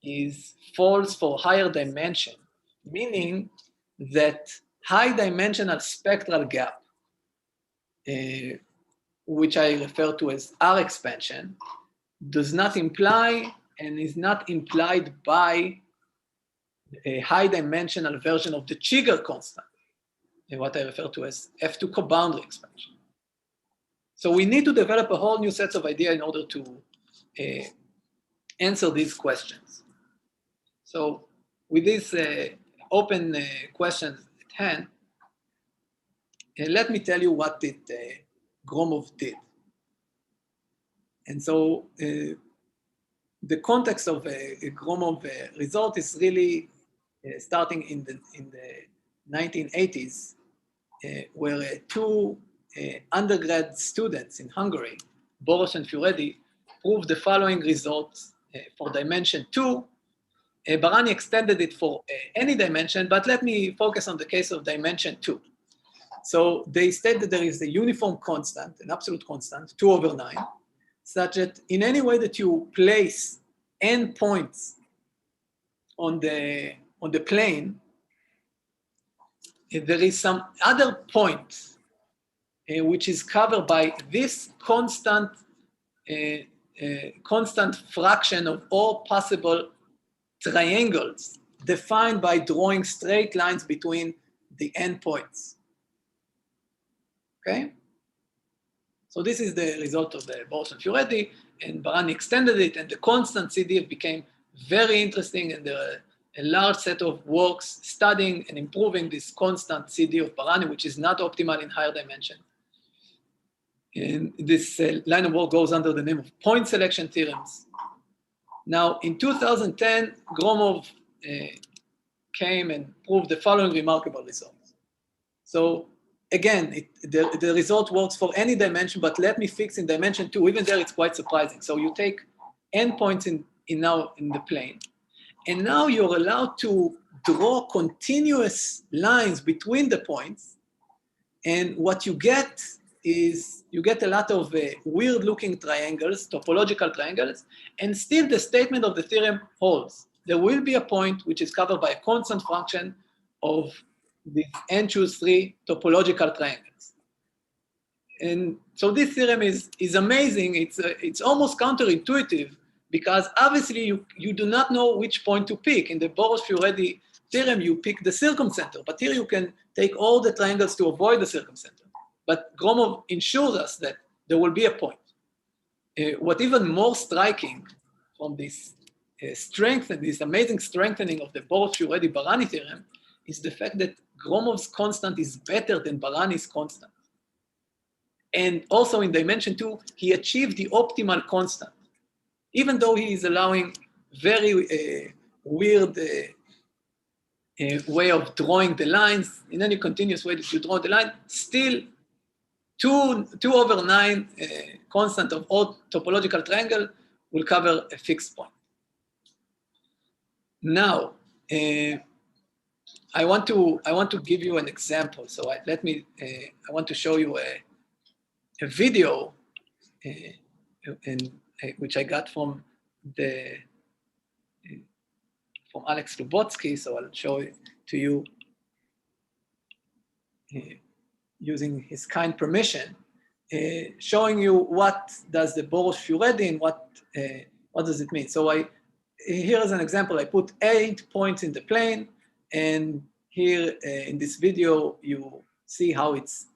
is false for higher dimension, meaning that high dimensional spectral gap, which I refer to as R expansion, does not imply and is not implied by a high dimensional version of the Chigger constant, what I refer to as F2 co-boundary expansion. So we need to develop a whole new set of ideas in order to answer these questions. So with these open questions at hand, let me tell you what Gromov did. And so the context of Gromov result is really starting in the 1980s, where two undergrad students in Hungary, Boros and Furedi, proved the following results for dimension 2. Barani extended it for any dimension, but let me focus on the case of dimension 2. So they state that there is a uniform constant, an absolute constant, 2/9, such that in any way that you place n points on the plane, there is some other point which is covered by this constant fraction of all possible triangles defined by drawing straight lines between the endpoints. Okay? So this is the result of the Boros and Furedi, and Barani extended it, and the constant CDF became very interesting, and there are a large set of works studying and improving this constant CD of Barani, which is not optimal in higher dimension. And this line of work goes under the name of point selection theorems. Now, in 2010, Gromov came and proved the following remarkable results. So again, the result works for any dimension, but let me fix in dimension 2. Even there, it's quite surprising. So you take n points in the plane, and now you're allowed to draw continuous lines between the points, and what you get is you get a lot of weird-looking triangles, topological triangles, and still the statement of the theorem holds. There will be a point which is covered by a constant function of the n choose 3 topological triangles. And so this theorem is amazing. It's almost counterintuitive, because obviously you do not know which point to pick. In the Boros-Furedi theorem, you pick the circumcenter, but here you can take all the triangles to avoid the circumcenter. But Gromov ensures us that there will be a point. What even more striking from this this amazing strengthening of the Boros-Furedi-Barani theorem is the fact that Gromov's constant is better than Barani's constant. And also in dimension 2, he achieved the optimal constant, even though he is allowing very weird way of drawing the lines. In any continuous way that you draw the line, still 2/9 constant of all topological triangle will cover a fixed point. Now, I want to give you an example. So I want to show you a video which I got from Alex Lubotsky. So I'll show it to you using his kind permission, showing you what does the Boros-Furedi and what does it mean. So here is an example. I put 8 points in the plane, and here in this video you see how it's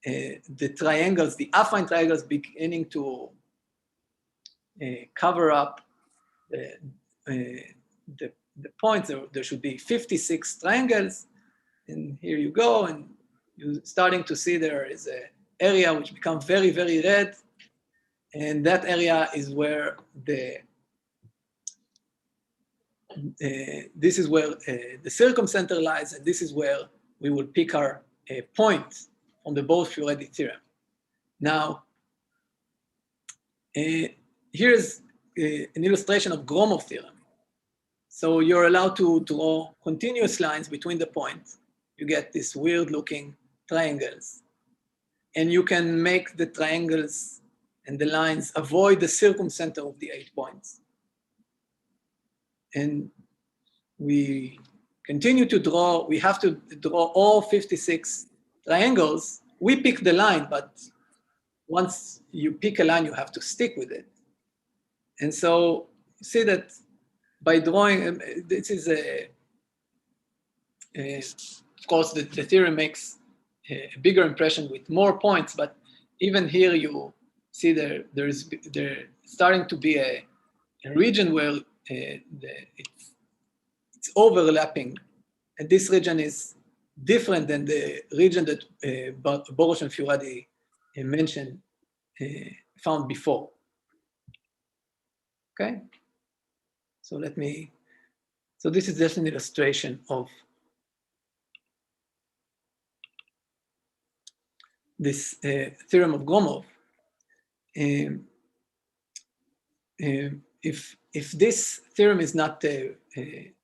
the triangles, the affine triangles, beginning to cover up the points. There should be 56 triangles, and here you go, and you're starting to see there is an area which becomes very, very red, and that area is where this is where the circumcenter lies, and this is where we will pick our point on the Boros-Furedi theorem. Now, here's an illustration of Gromov theorem. So you're allowed to draw continuous lines between the points. You get these weird-looking triangles, and you can make the triangles and the lines avoid the circumcenter of the 8 points. And we continue to draw, we have to draw all 56 triangles. We pick the line, but once you pick a line, you have to stick with it. And so you see that by drawing, this is of course, the theorem makes a bigger impression with more points, but even here you see there's starting to be a region where it's overlapping, and this region is different than the region that Boros and Fioradi mentioned, found before. Okay, so so this is just an illustration of this theorem of Gromov. If this theorem is not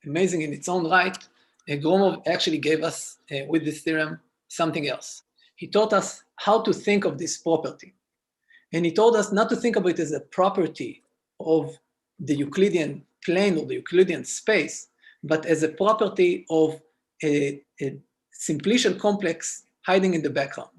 amazing in its own right, Gromov actually gave us, with this theorem, something else. He taught us how to think of this property. And he told us not to think of it as a property of the Euclidean plane or the Euclidean space, but as a property of a simplicial complex hiding in the background.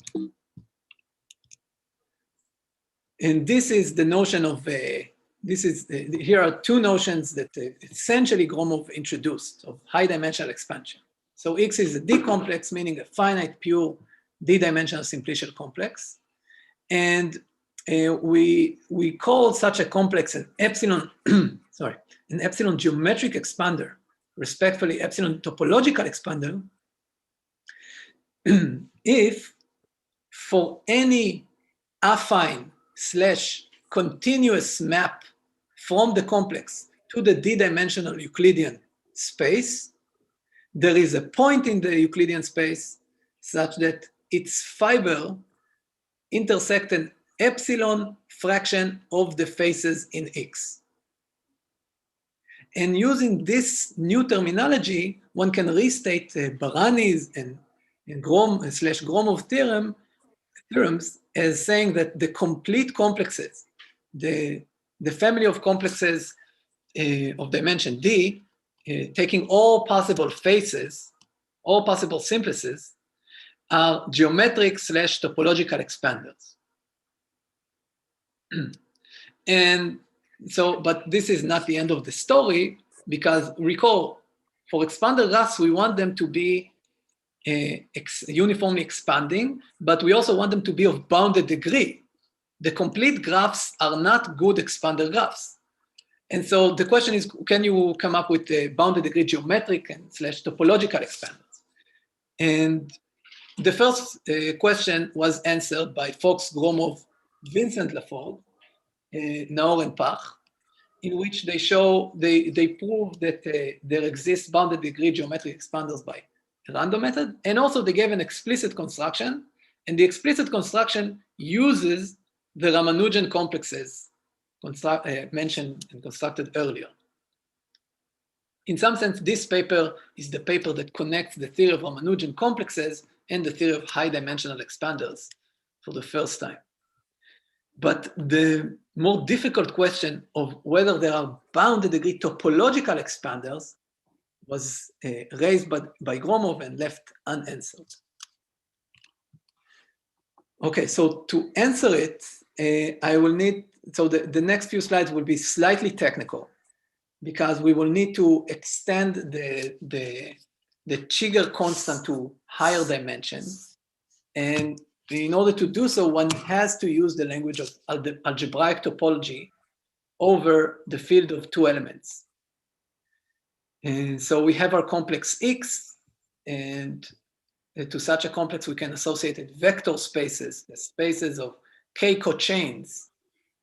And this is the notion of, here are two notions that essentially Gromov introduced of high-dimensional expansion. So X is a D-complex, meaning a finite, pure, D-dimensional simplicial complex. And we call such a complex an epsilon, sorry, an epsilon geometric expander, respectfully epsilon topological expander, if for any affine / continuous map from the complex to the D-dimensional Euclidean space, there is a point in the Euclidean space such that its fiber intersect an epsilon fraction of the faces in X. And using this new terminology, one can restate Barani's and Gromov theorems as saying that the complete complexes, the family of complexes of dimension D, taking all possible faces, all possible simplices, are geometric / topological expanders. And so, but this is not the end of the story, because recall, for expander graphs, we want them to be uniformly expanding, but we also want them to be of bounded degree. The complete graphs are not good expander graphs. And so the question is, can you come up with a bounded degree geometric and / topological expanders? And the first question was answered by Fox, Gromov, Vincent Laford, Naor and Pach, in which they prove that there exists bounded degree geometric expanders by a random method, and also they gave an explicit construction, and the explicit construction uses the Ramanujan complexes mentioned and constructed earlier. In some sense, this paper is the paper that connects the theory of Ramanujan complexes and the theory of high-dimensional expanders for the first time. But the more difficult question of whether there are bounded degree topological expanders was raised by Gromov and left unanswered. Okay, so to answer it, I will need, so the next few slides will be slightly technical, because we will need to extend the Chigger constant to higher dimensions. And in order to do so, one has to use the language of algebraic topology over the field of two elements. And so we have our complex X, and to such a complex, we can associate it vector spaces, the spaces of K cochains,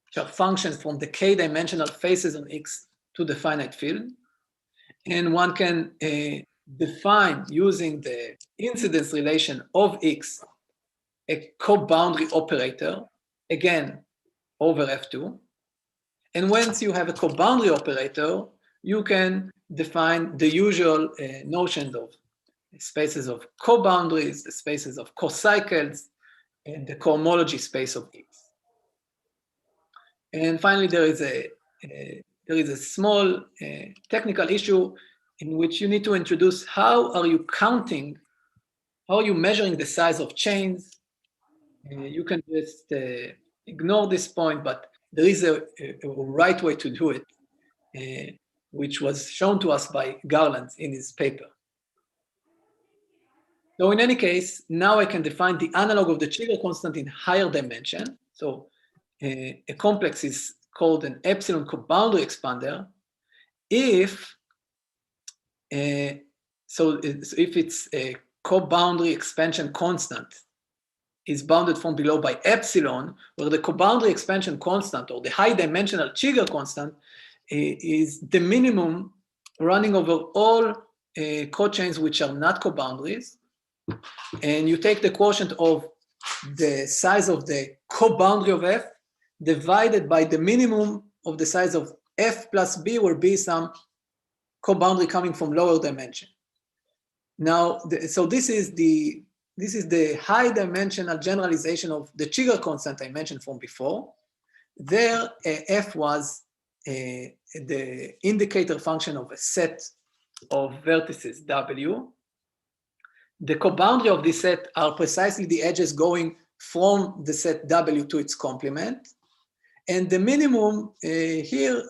which are functions from the K-dimensional faces on X to the finite field. And one can define, using the incidence relation of X, a co-boundary operator, again, over F2. And once you have a co-boundary operator, you can define the usual notions of spaces of co-boundaries, the spaces of co-cycles, and the cohomology space of X. And finally, there is a small technical issue in which you need to introduce how are you counting, how are you measuring the size of chains. You can just ignore this point, but there is a right way to do it, which was shown to us by Garland in his paper. So in any case, now I can define the analog of the trigger constant in higher dimension. So a complex is called an epsilon co-boundary expander if if its a co-boundary expansion constant is bounded from below by epsilon, where the co-boundary expansion constant or the high dimensional trigger constant is the minimum running over all cochains which are not co-boundaries. And you take the quotient of the size of the co-boundary of F divided by the minimum of the size of F plus B, where B is some co-boundary coming from lower dimension. Now, so this is the high dimensional generalization of the trigger constant I mentioned from before. There, F was the indicator function of a set of vertices W. The co-boundary of this set are precisely the edges going from the set W to its complement. And the minimum here,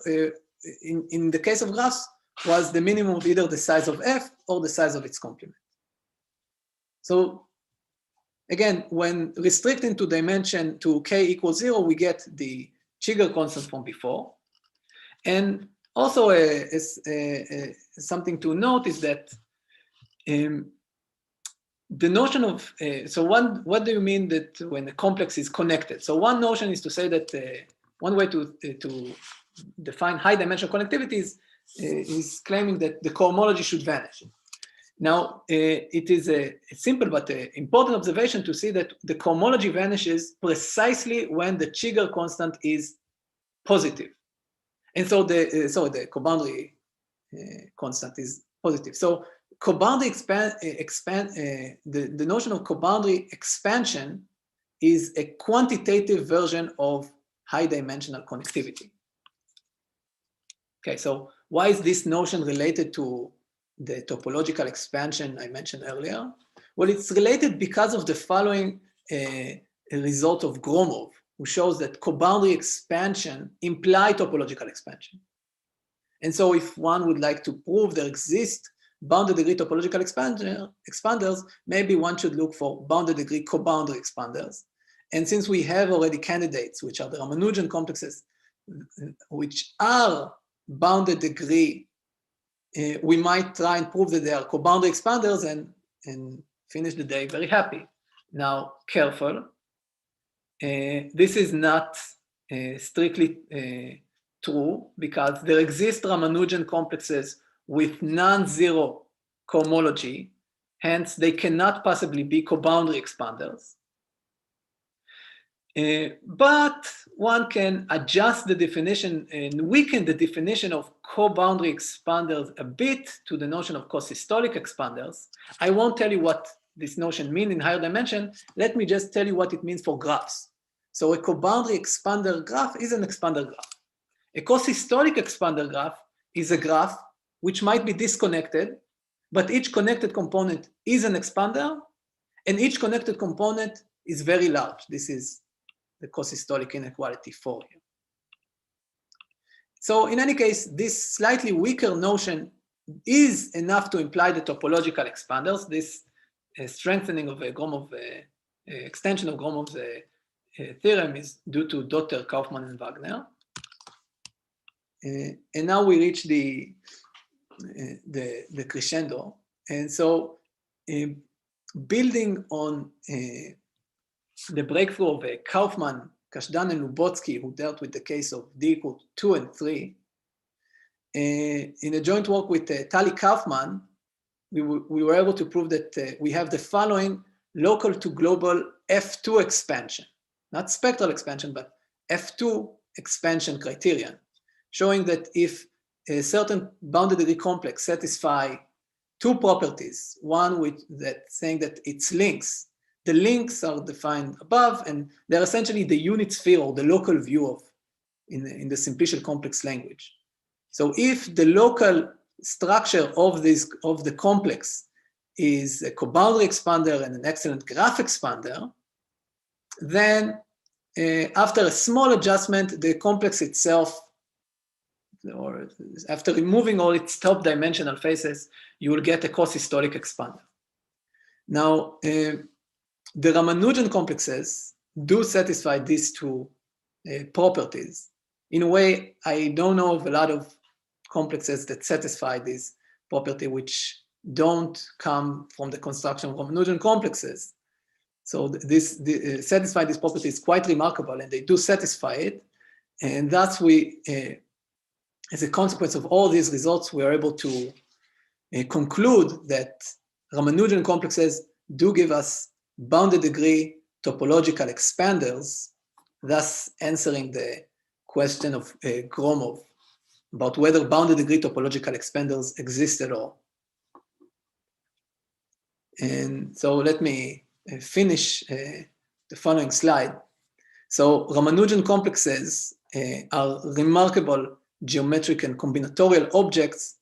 in the case of graphs, was the minimum of either the size of F or the size of its complement. So again, when restricting to dimension to k equals 0, we get the trigger constant from before. And also something to note is that the notion of, what do you mean that when a complex is connected? So one notion is to say that one way to define high dimensional connectivity is claiming that the cohomology should vanish. Now, it is a simple but important observation to see that the cohomology vanishes precisely when the trigger constant is positive. And so the co-boundary constant is positive. So co-boundary the notion of co-boundary expansion is a quantitative version of high dimensional connectivity. Okay, so why is this notion related to the topological expansion I mentioned earlier? Well, it's related because of the following result of Gromov, who shows that co-boundary expansion imply topological expansion. And so if one would like to prove there exist bounded degree topological expanders, maybe one should look for bounded degree co-boundary expanders. And since we have already candidates, which are the Ramanujan complexes, which are bounded degree, we might try and prove that they are co-boundary expanders and finish the day very happy. Now, careful. This is not strictly true, because there exist Ramanujan complexes with non-zero cohomology, hence they cannot possibly be co-boundary expanders. But one can adjust the definition and weaken the definition of co-boundary expanders a bit to the notion of co-systolic expanders. I won't tell you what this notion means in higher dimension. Let me just tell you what it means for graphs. So a co-boundary expander graph is an expander graph. A co-systolic expander graph is a graph which might be disconnected, but each connected component is an expander, and each connected component is very large. This is the co-systolic inequality 4 here. So in any case, this slightly weaker notion is enough to imply the topological expanders. This strengthening of Gromov, extension of Gromov's theorem is due to Dotter, Kaufman, and Wagner. And now we reach the crescendo. And so building on the breakthrough of Kaufman, Kashdan, and Lubotsky, who dealt with the case of D equal 2 and 3, in a joint work with Tali Kaufman, we were able to prove that we have the following local to global F2 expansion, not spectral expansion, but F2 expansion criterion, showing that if a certain bounded degree complex satisfy two properties, one with that saying that its links, the links are defined above, and they're essentially the unit sphere or the local view of in the simplicial complex language. So if the local structure of the complex is a coboundary expander and an excellent graph expander, then after a small adjustment, the complex itself, or after removing all its top dimensional faces, you will get a cosystolic expander. Now, the Ramanujan complexes do satisfy these two properties. In a way, I don't know of a lot of complexes that satisfy this property, which don't come from the construction of Ramanujan complexes. So satisfying this property is quite remarkable, and they do satisfy it. And thus we, as a consequence of all these results, we are able to conclude that Ramanujan complexes do give us bounded degree topological expanders, thus answering the question of Gromov about whether bounded degree topological expanders exist at all. And so let me finish the following slide. So Ramanujan complexes are remarkable geometric and combinatorial objects,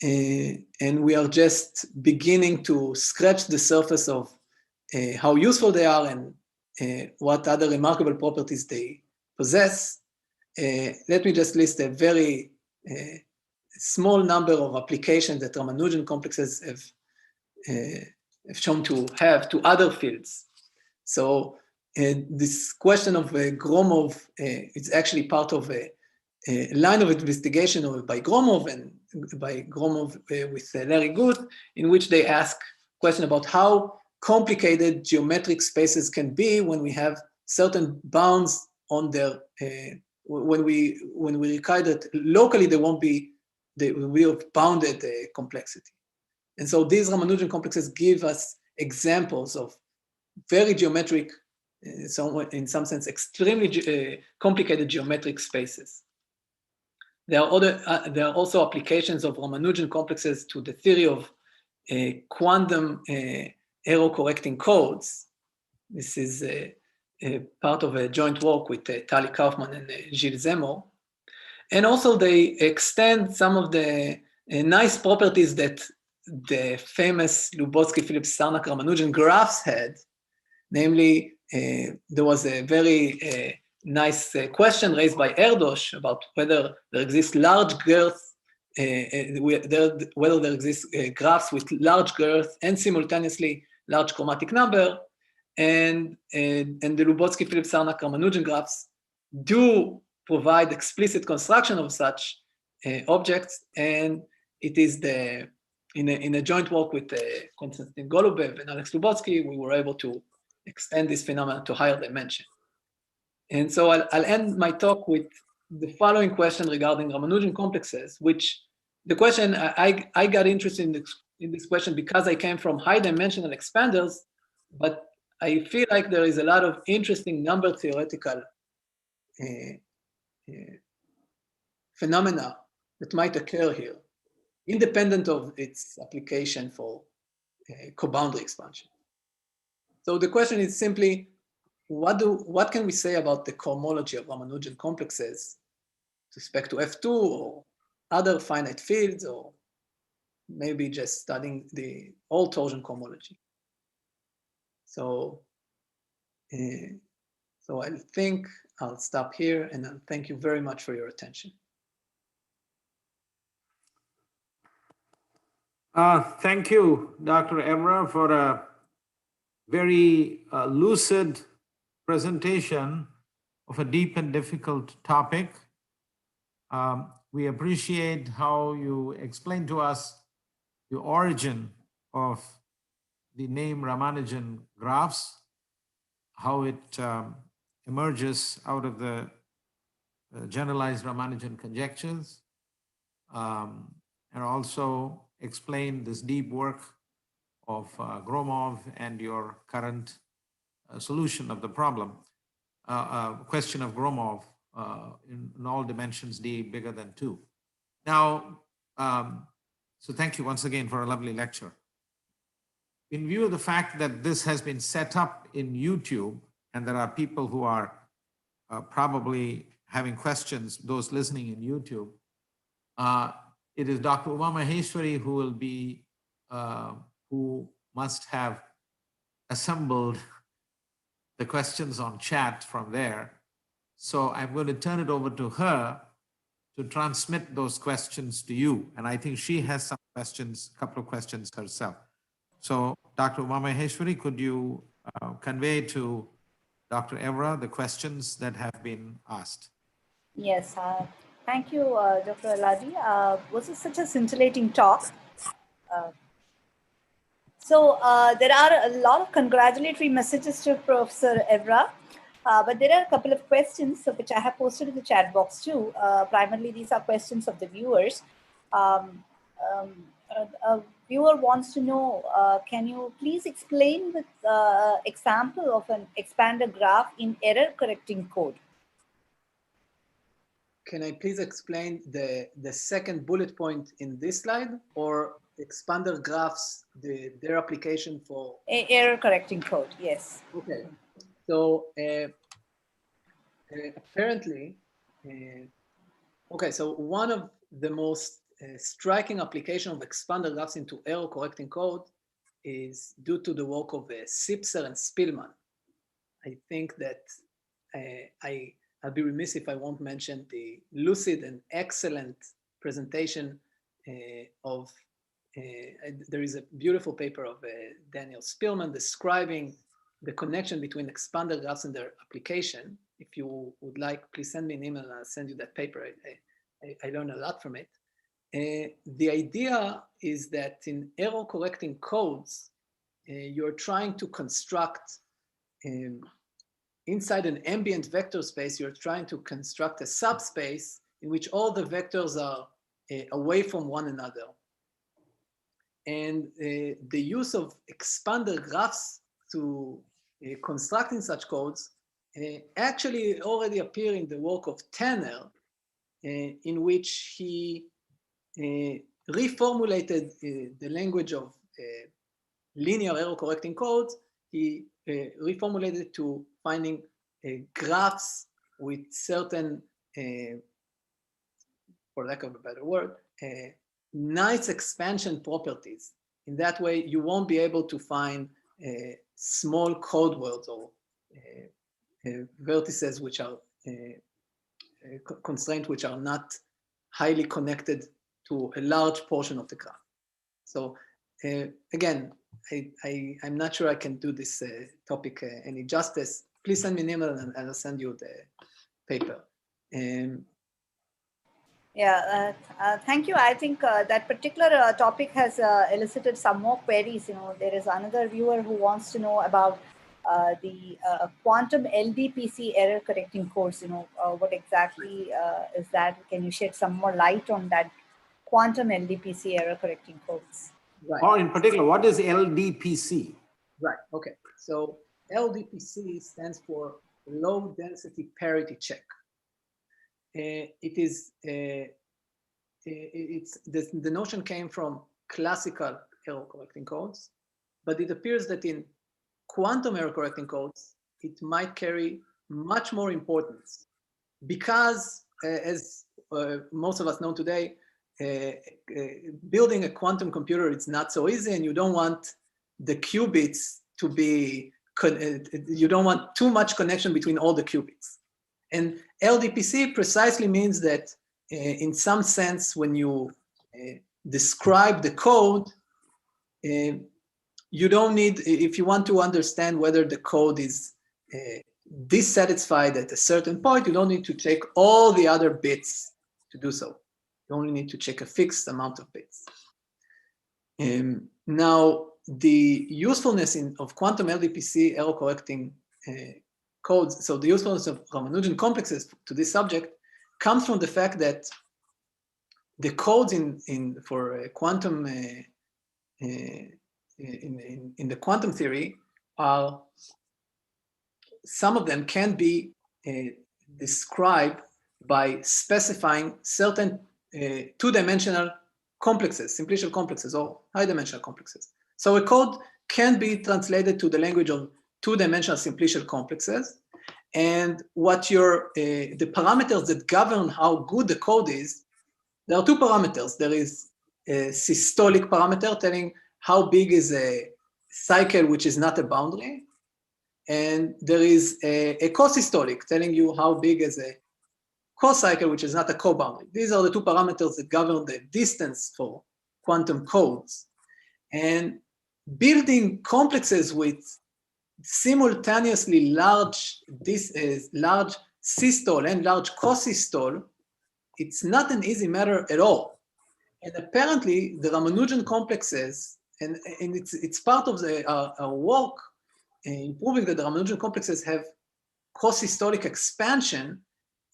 and we are just beginning to scratch the surface of how useful they are and what other remarkable properties they possess. Let me just list a very small number of applications that Ramanujan complexes have shown to have to other fields. So this question of Gromov is actually part of a line of investigation by Gromov and by Gromov with Larry Guth, in which they ask a question about how complicated geometric spaces can be when we have certain bounds on their, when we require that locally they won't be, they will have bounded complexity. And so these Ramanujan complexes give us examples of very geometric, in some sense, extremely complicated geometric spaces. There are also applications of Ramanujan complexes to the theory of quantum error-correcting codes. This is part of a joint work with Tali Kaufman and Gilles Zemmour. And also they extend some of the nice properties that the famous Lubotsky-Phillips-Sarnak Ramanujan graphs had. Namely, there was a very nice question raised by Erdos about whether there exists large girth, whether there exists graphs with large girth and simultaneously large chromatic number, and the Lubotsky-Phillips-Sarnak Ramanujan graphs do provide explicit construction of such objects, and it is in a joint work with Konstantin Golubev and Alex Lubotsky, we were able to extend this phenomenon to higher dimension. And so I'll end my talk with the following question regarding Ramanujan complexes, which the question, I got interested in this question because I came from high dimensional expanders, but I feel like there is a lot of interesting number theoretical phenomena that might occur here, independent of its application for coboundary expansion. So the question is simply, what can we say about the cohomology of Ramanujan complexes with respect to F2 or other finite fields, or maybe just studying the all torsion cohomology? So, so I think I'll stop here, and I'll thank you very much for your attention. Thank you, Dr. Evra, for a very lucid presentation of a deep and difficult topic. We appreciate how you explained to us the origin of the name Ramanujan graphs, how it emerges out of the generalized Ramanujan conjectures, and also explain this deep work of Gromov and your current solution of the problem, question of Gromov in all dimensions D bigger than 2. Now, so thank you once again for a lovely lecture. In view of the fact that this has been set up in YouTube, and there are people who are probably having questions, those listening in YouTube, it is Dr. Uma Maheshwari who will be, who must have assembled the questions on chat from there. So I'm going to turn it over to her to transmit those questions to you. And I think she has some questions, a couple of questions herself. So Dr. Uma Maheshwari, could you convey to Dr. Evra the questions that have been asked? Yes, thank you, Dr. Aladi. Was it such a scintillating talk? So there are a lot of congratulatory messages to Professor Evra, but there are a couple of questions which I have posted in the chat box too. Primarily, these are questions of the viewers. A viewer wants to know, can you please explain with example of an expander graph in error correcting code? Can I please explain the second bullet point in this slide, or expander graphs, their application for Error correcting code? Yes. Okay. So apparently, okay, so one of the most striking application of expander graphs into error correcting code is due to the work of Sipser and Spielman. I think that I'll be remiss if I won't mention the lucid and excellent presentation of, there is a beautiful paper of Daniel Spielman describing the connection between expander graphs and their application. If you would like, please send me an email and I'll send you that paper. I learned a lot from it. The idea is that in error correcting codes, you're trying to construct inside an ambient vector space, you're trying to construct a subspace in which all the vectors are away from one another. And the use of expander graphs to constructing such codes actually already appear in the work of Tanner, in which he reformulated the language of linear error correcting codes. He reformulated it to finding graphs with certain, for lack of a better word, nice expansion properties. In that way, you won't be able to find small code words or vertices which are constraints which are not highly connected to a large portion of the graph. So again, I'm not sure I can do this topic any justice. Please send me an email and I'll send you the paper. Yeah, thank you. I think that particular topic has elicited some more queries. You know, there is another viewer who wants to know about the quantum LDPC error correcting course. You know, what exactly is that? Can you shed some more light on that quantum LDPC error correcting codes? Right. Or in particular, what is LDPC? Right, okay. So LDPC stands for low density parity check. It is, the notion came from classical error correcting codes, but it appears that in quantum error correcting codes, it might carry much more importance because, as most of us know today, building a quantum computer, it's not so easy, and you don't want the qubits to be, you don't want too much connection between all the qubits. And LDPC precisely means that in some sense, when you describe the code, you don't need, if you want to understand whether the code is dissatisfied at a certain point, you don't need to check all the other bits to do so. You only need to check a fixed amount of bits. Now, the usefulness of quantum LDPC error correcting codes, so the usefulness of Ramanujan complexes to this subject comes from the fact that the codes for quantum in the quantum theory are, some of them can be described by specifying certain two-dimensional complexes, simplicial complexes, or high-dimensional complexes. So a code can be translated to the language of two-dimensional simplicial complexes, And what the parameters that govern how good the code is, there are two parameters. There is a systolic parameter telling how big is a cycle which is not a boundary. And there is a co-systolic telling you how big is a co-cycle which is not a co-boundary. These are the two parameters that govern the distance for quantum codes. And building complexes with simultaneously large systole and large co-systole, it's not an easy matter at all. And apparently the Ramanujan complexes, and it's part of our work in proving that the Ramanujan complexes have co-systolic expansion,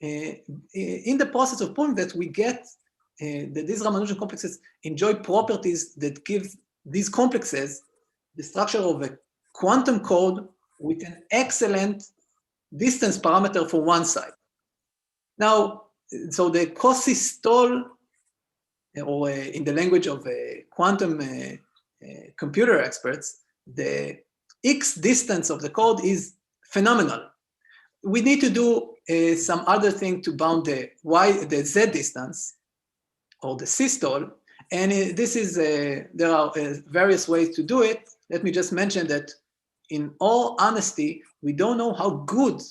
in the process of proving that we get that these Ramanujan complexes enjoy properties that give these complexes the structure of a quantum code with an excellent distance parameter for one side. Now, so the co-systole, or in the language of quantum computer experts, the X distance of the code is phenomenal. We need to do some other thing to bound the Z distance, or the systole, and this is, there are various ways to do it. Let me just mention that in all honesty, we don't know how good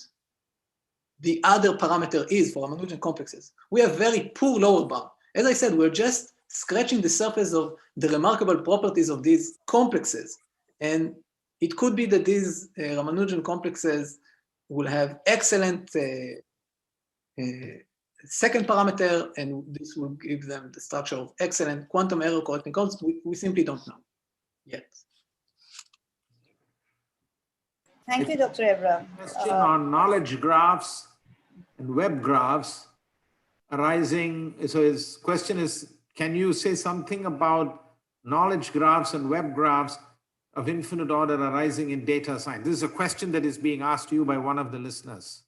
the other parameter is for Ramanujan complexes. We have very poor lower bound. As I said, we're just scratching the surface of the remarkable properties of these complexes. And it could be that these Ramanujan complexes will have excellent second parameter, and this will give them the structure of excellent quantum error correcting codes. We simply don't know yet. Thank you, Dr. Evra. Question on knowledge graphs and web graphs arising. So his question is, can you say something about knowledge graphs and web graphs of infinite order arising in data science? This is a question that is being asked to you by one of the listeners.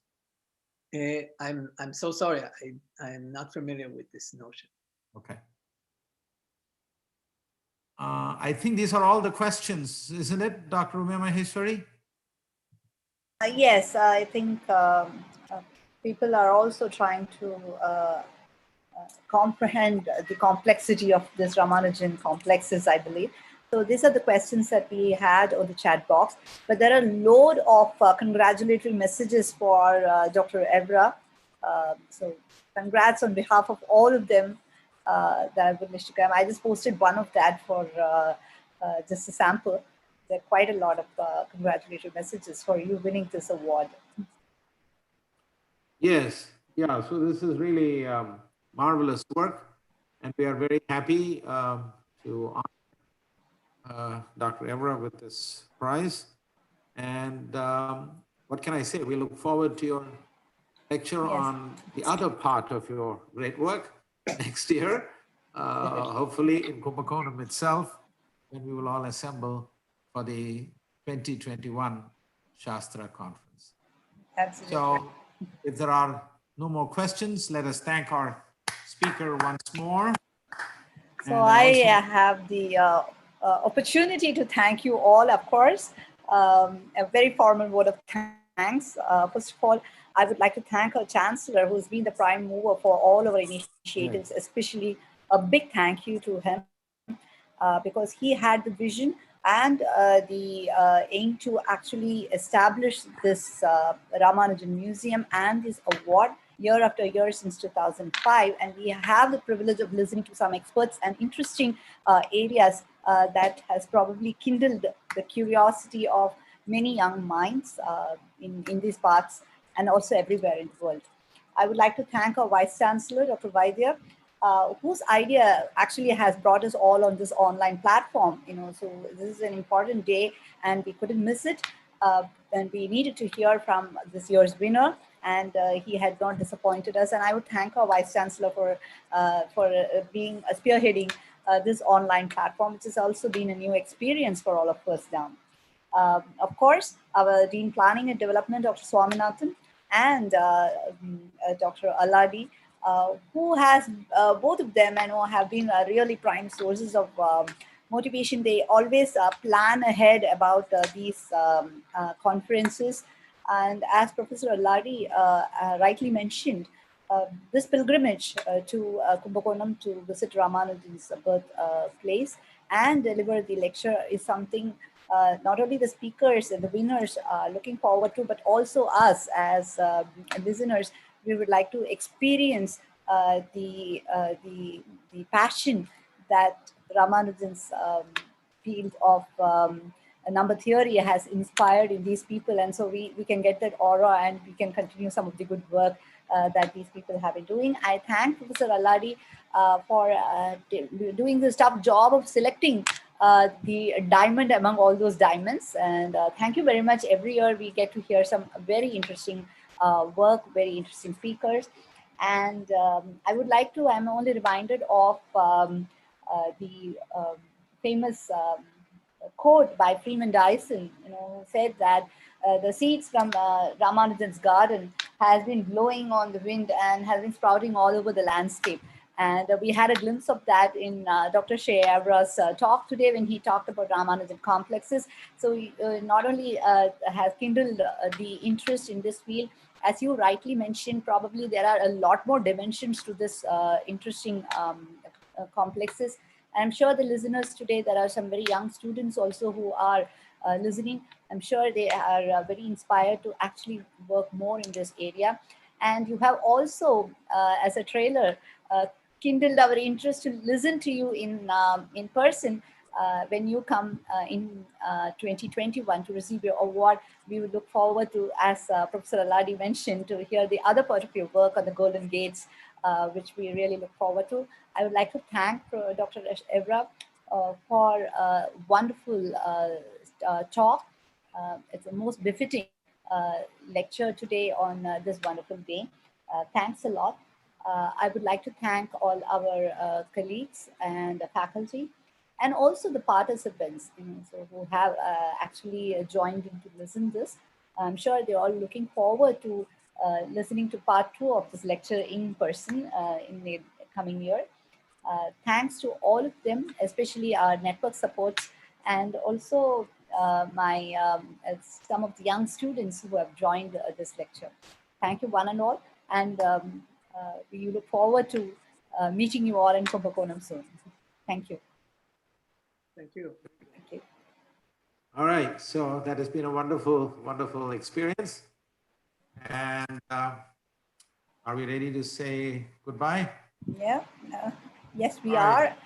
I'm so sorry. I'm not familiar with this notion. Okay. I think these are all the questions, isn't it, Dr. Umay Maheshwari? Yes, I think people are also trying to comprehend the complexity of this Ramanujan complexes, I believe. So these are the questions that we had on the chat box, but there are a load of congratulatory messages for Dr. Evra. So congrats on behalf of all of them that I would wish to come. I just posted one of that for just a sample. There are quite a lot of congratulatory messages for you winning this award. Yes, yeah, so this is really marvelous work, and we are very happy to honor Dr. Evra with this prize. And what can I say? We look forward to your lecture on the other part of your great work next year, hopefully in Kumbakonam itself, when we will all assemble for the 2021 Shastra Conference. Absolutely. So if there are no more questions, let us thank our speaker once more. So I have the opportunity to thank you all, of course. A very formal word of thanks. First of all, I would like to thank our Chancellor, who's been the prime mover for all our initiatives, especially a big thank you to him, because he had the vision and the aim to actually establish this Ramanujan Museum and this award year after year since 2005. And we have the privilege of listening to some experts and interesting areas that has probably kindled the curiosity of many young minds in these parts and also everywhere in the world. I would like to thank our Vice Chancellor, Dr. Vaidya, whose idea actually has brought us all on this online platform. So this is an important day and we couldn't miss it. And we needed to hear from this year's winner, and he had not disappointed us. And I would thank our Vice Chancellor for being spearheading this online platform, which has also been a new experience for all of us down. Of course, our Dean Planning and Development, Dr. Swaminathan, and Dr. Aladi, who has both of them have been really prime sources of motivation. They always plan ahead about these conferences, And as Professor Alladi rightly mentioned, this pilgrimage to Kumbakonam to visit Ramanujan's birthplace and deliver the lecture is something not only the speakers and the winners are looking forward to, but also us as listeners. We would like to experience the passion that Ramanujan's field of number theory has inspired in these people, and so we can get that aura and we can continue some of the good work that these people have been doing. I thank Professor Alladi for doing this tough job of selecting the diamond among all those diamonds, and thank you very much. Every year we get to hear some very interesting work, very interesting speakers, and I would like to, I'm only reminded of the famous quote by Freeman Dyson, who said that the seeds from Ramanujan's garden has been blowing on the wind and has been sprouting all over the landscape. And we had a glimpse of that in Dr. Shea Avra's talk today when he talked about Ramanujan complexes. So not only has kindled the interest in this field, as you rightly mentioned, probably there are a lot more dimensions to this interesting complexes. I'm sure the listeners today, there are some very young students also who are listening. I'm sure they are very inspired to actually work more in this area. And you have also, as a trailer, kindled our interest to listen to you in person when you come in 2021 to receive your award. We would look forward to, as Professor Alladi mentioned, to hear the other part of your work on the Golden Gates, which we really look forward to. I would like to thank Dr. Evra for a wonderful talk. It's the most befitting lecture today on this wonderful day. Thanks a lot. I would like to thank all our colleagues and faculty, and also the participants, so who have actually joined in to listen this. I'm sure they're all looking forward to listening to part 2 of this lecture in person in the coming year. Thanks to all of them, especially our network supports, and also some of the young students who have joined this lecture. Thank you, one and all, and we look forward to meeting you all in Kumbakonam soon. Thank you. Thank you. Thank you. All right, so that has been a wonderful, wonderful experience. And are we ready to say goodbye? Yeah. Yes, we All right. are.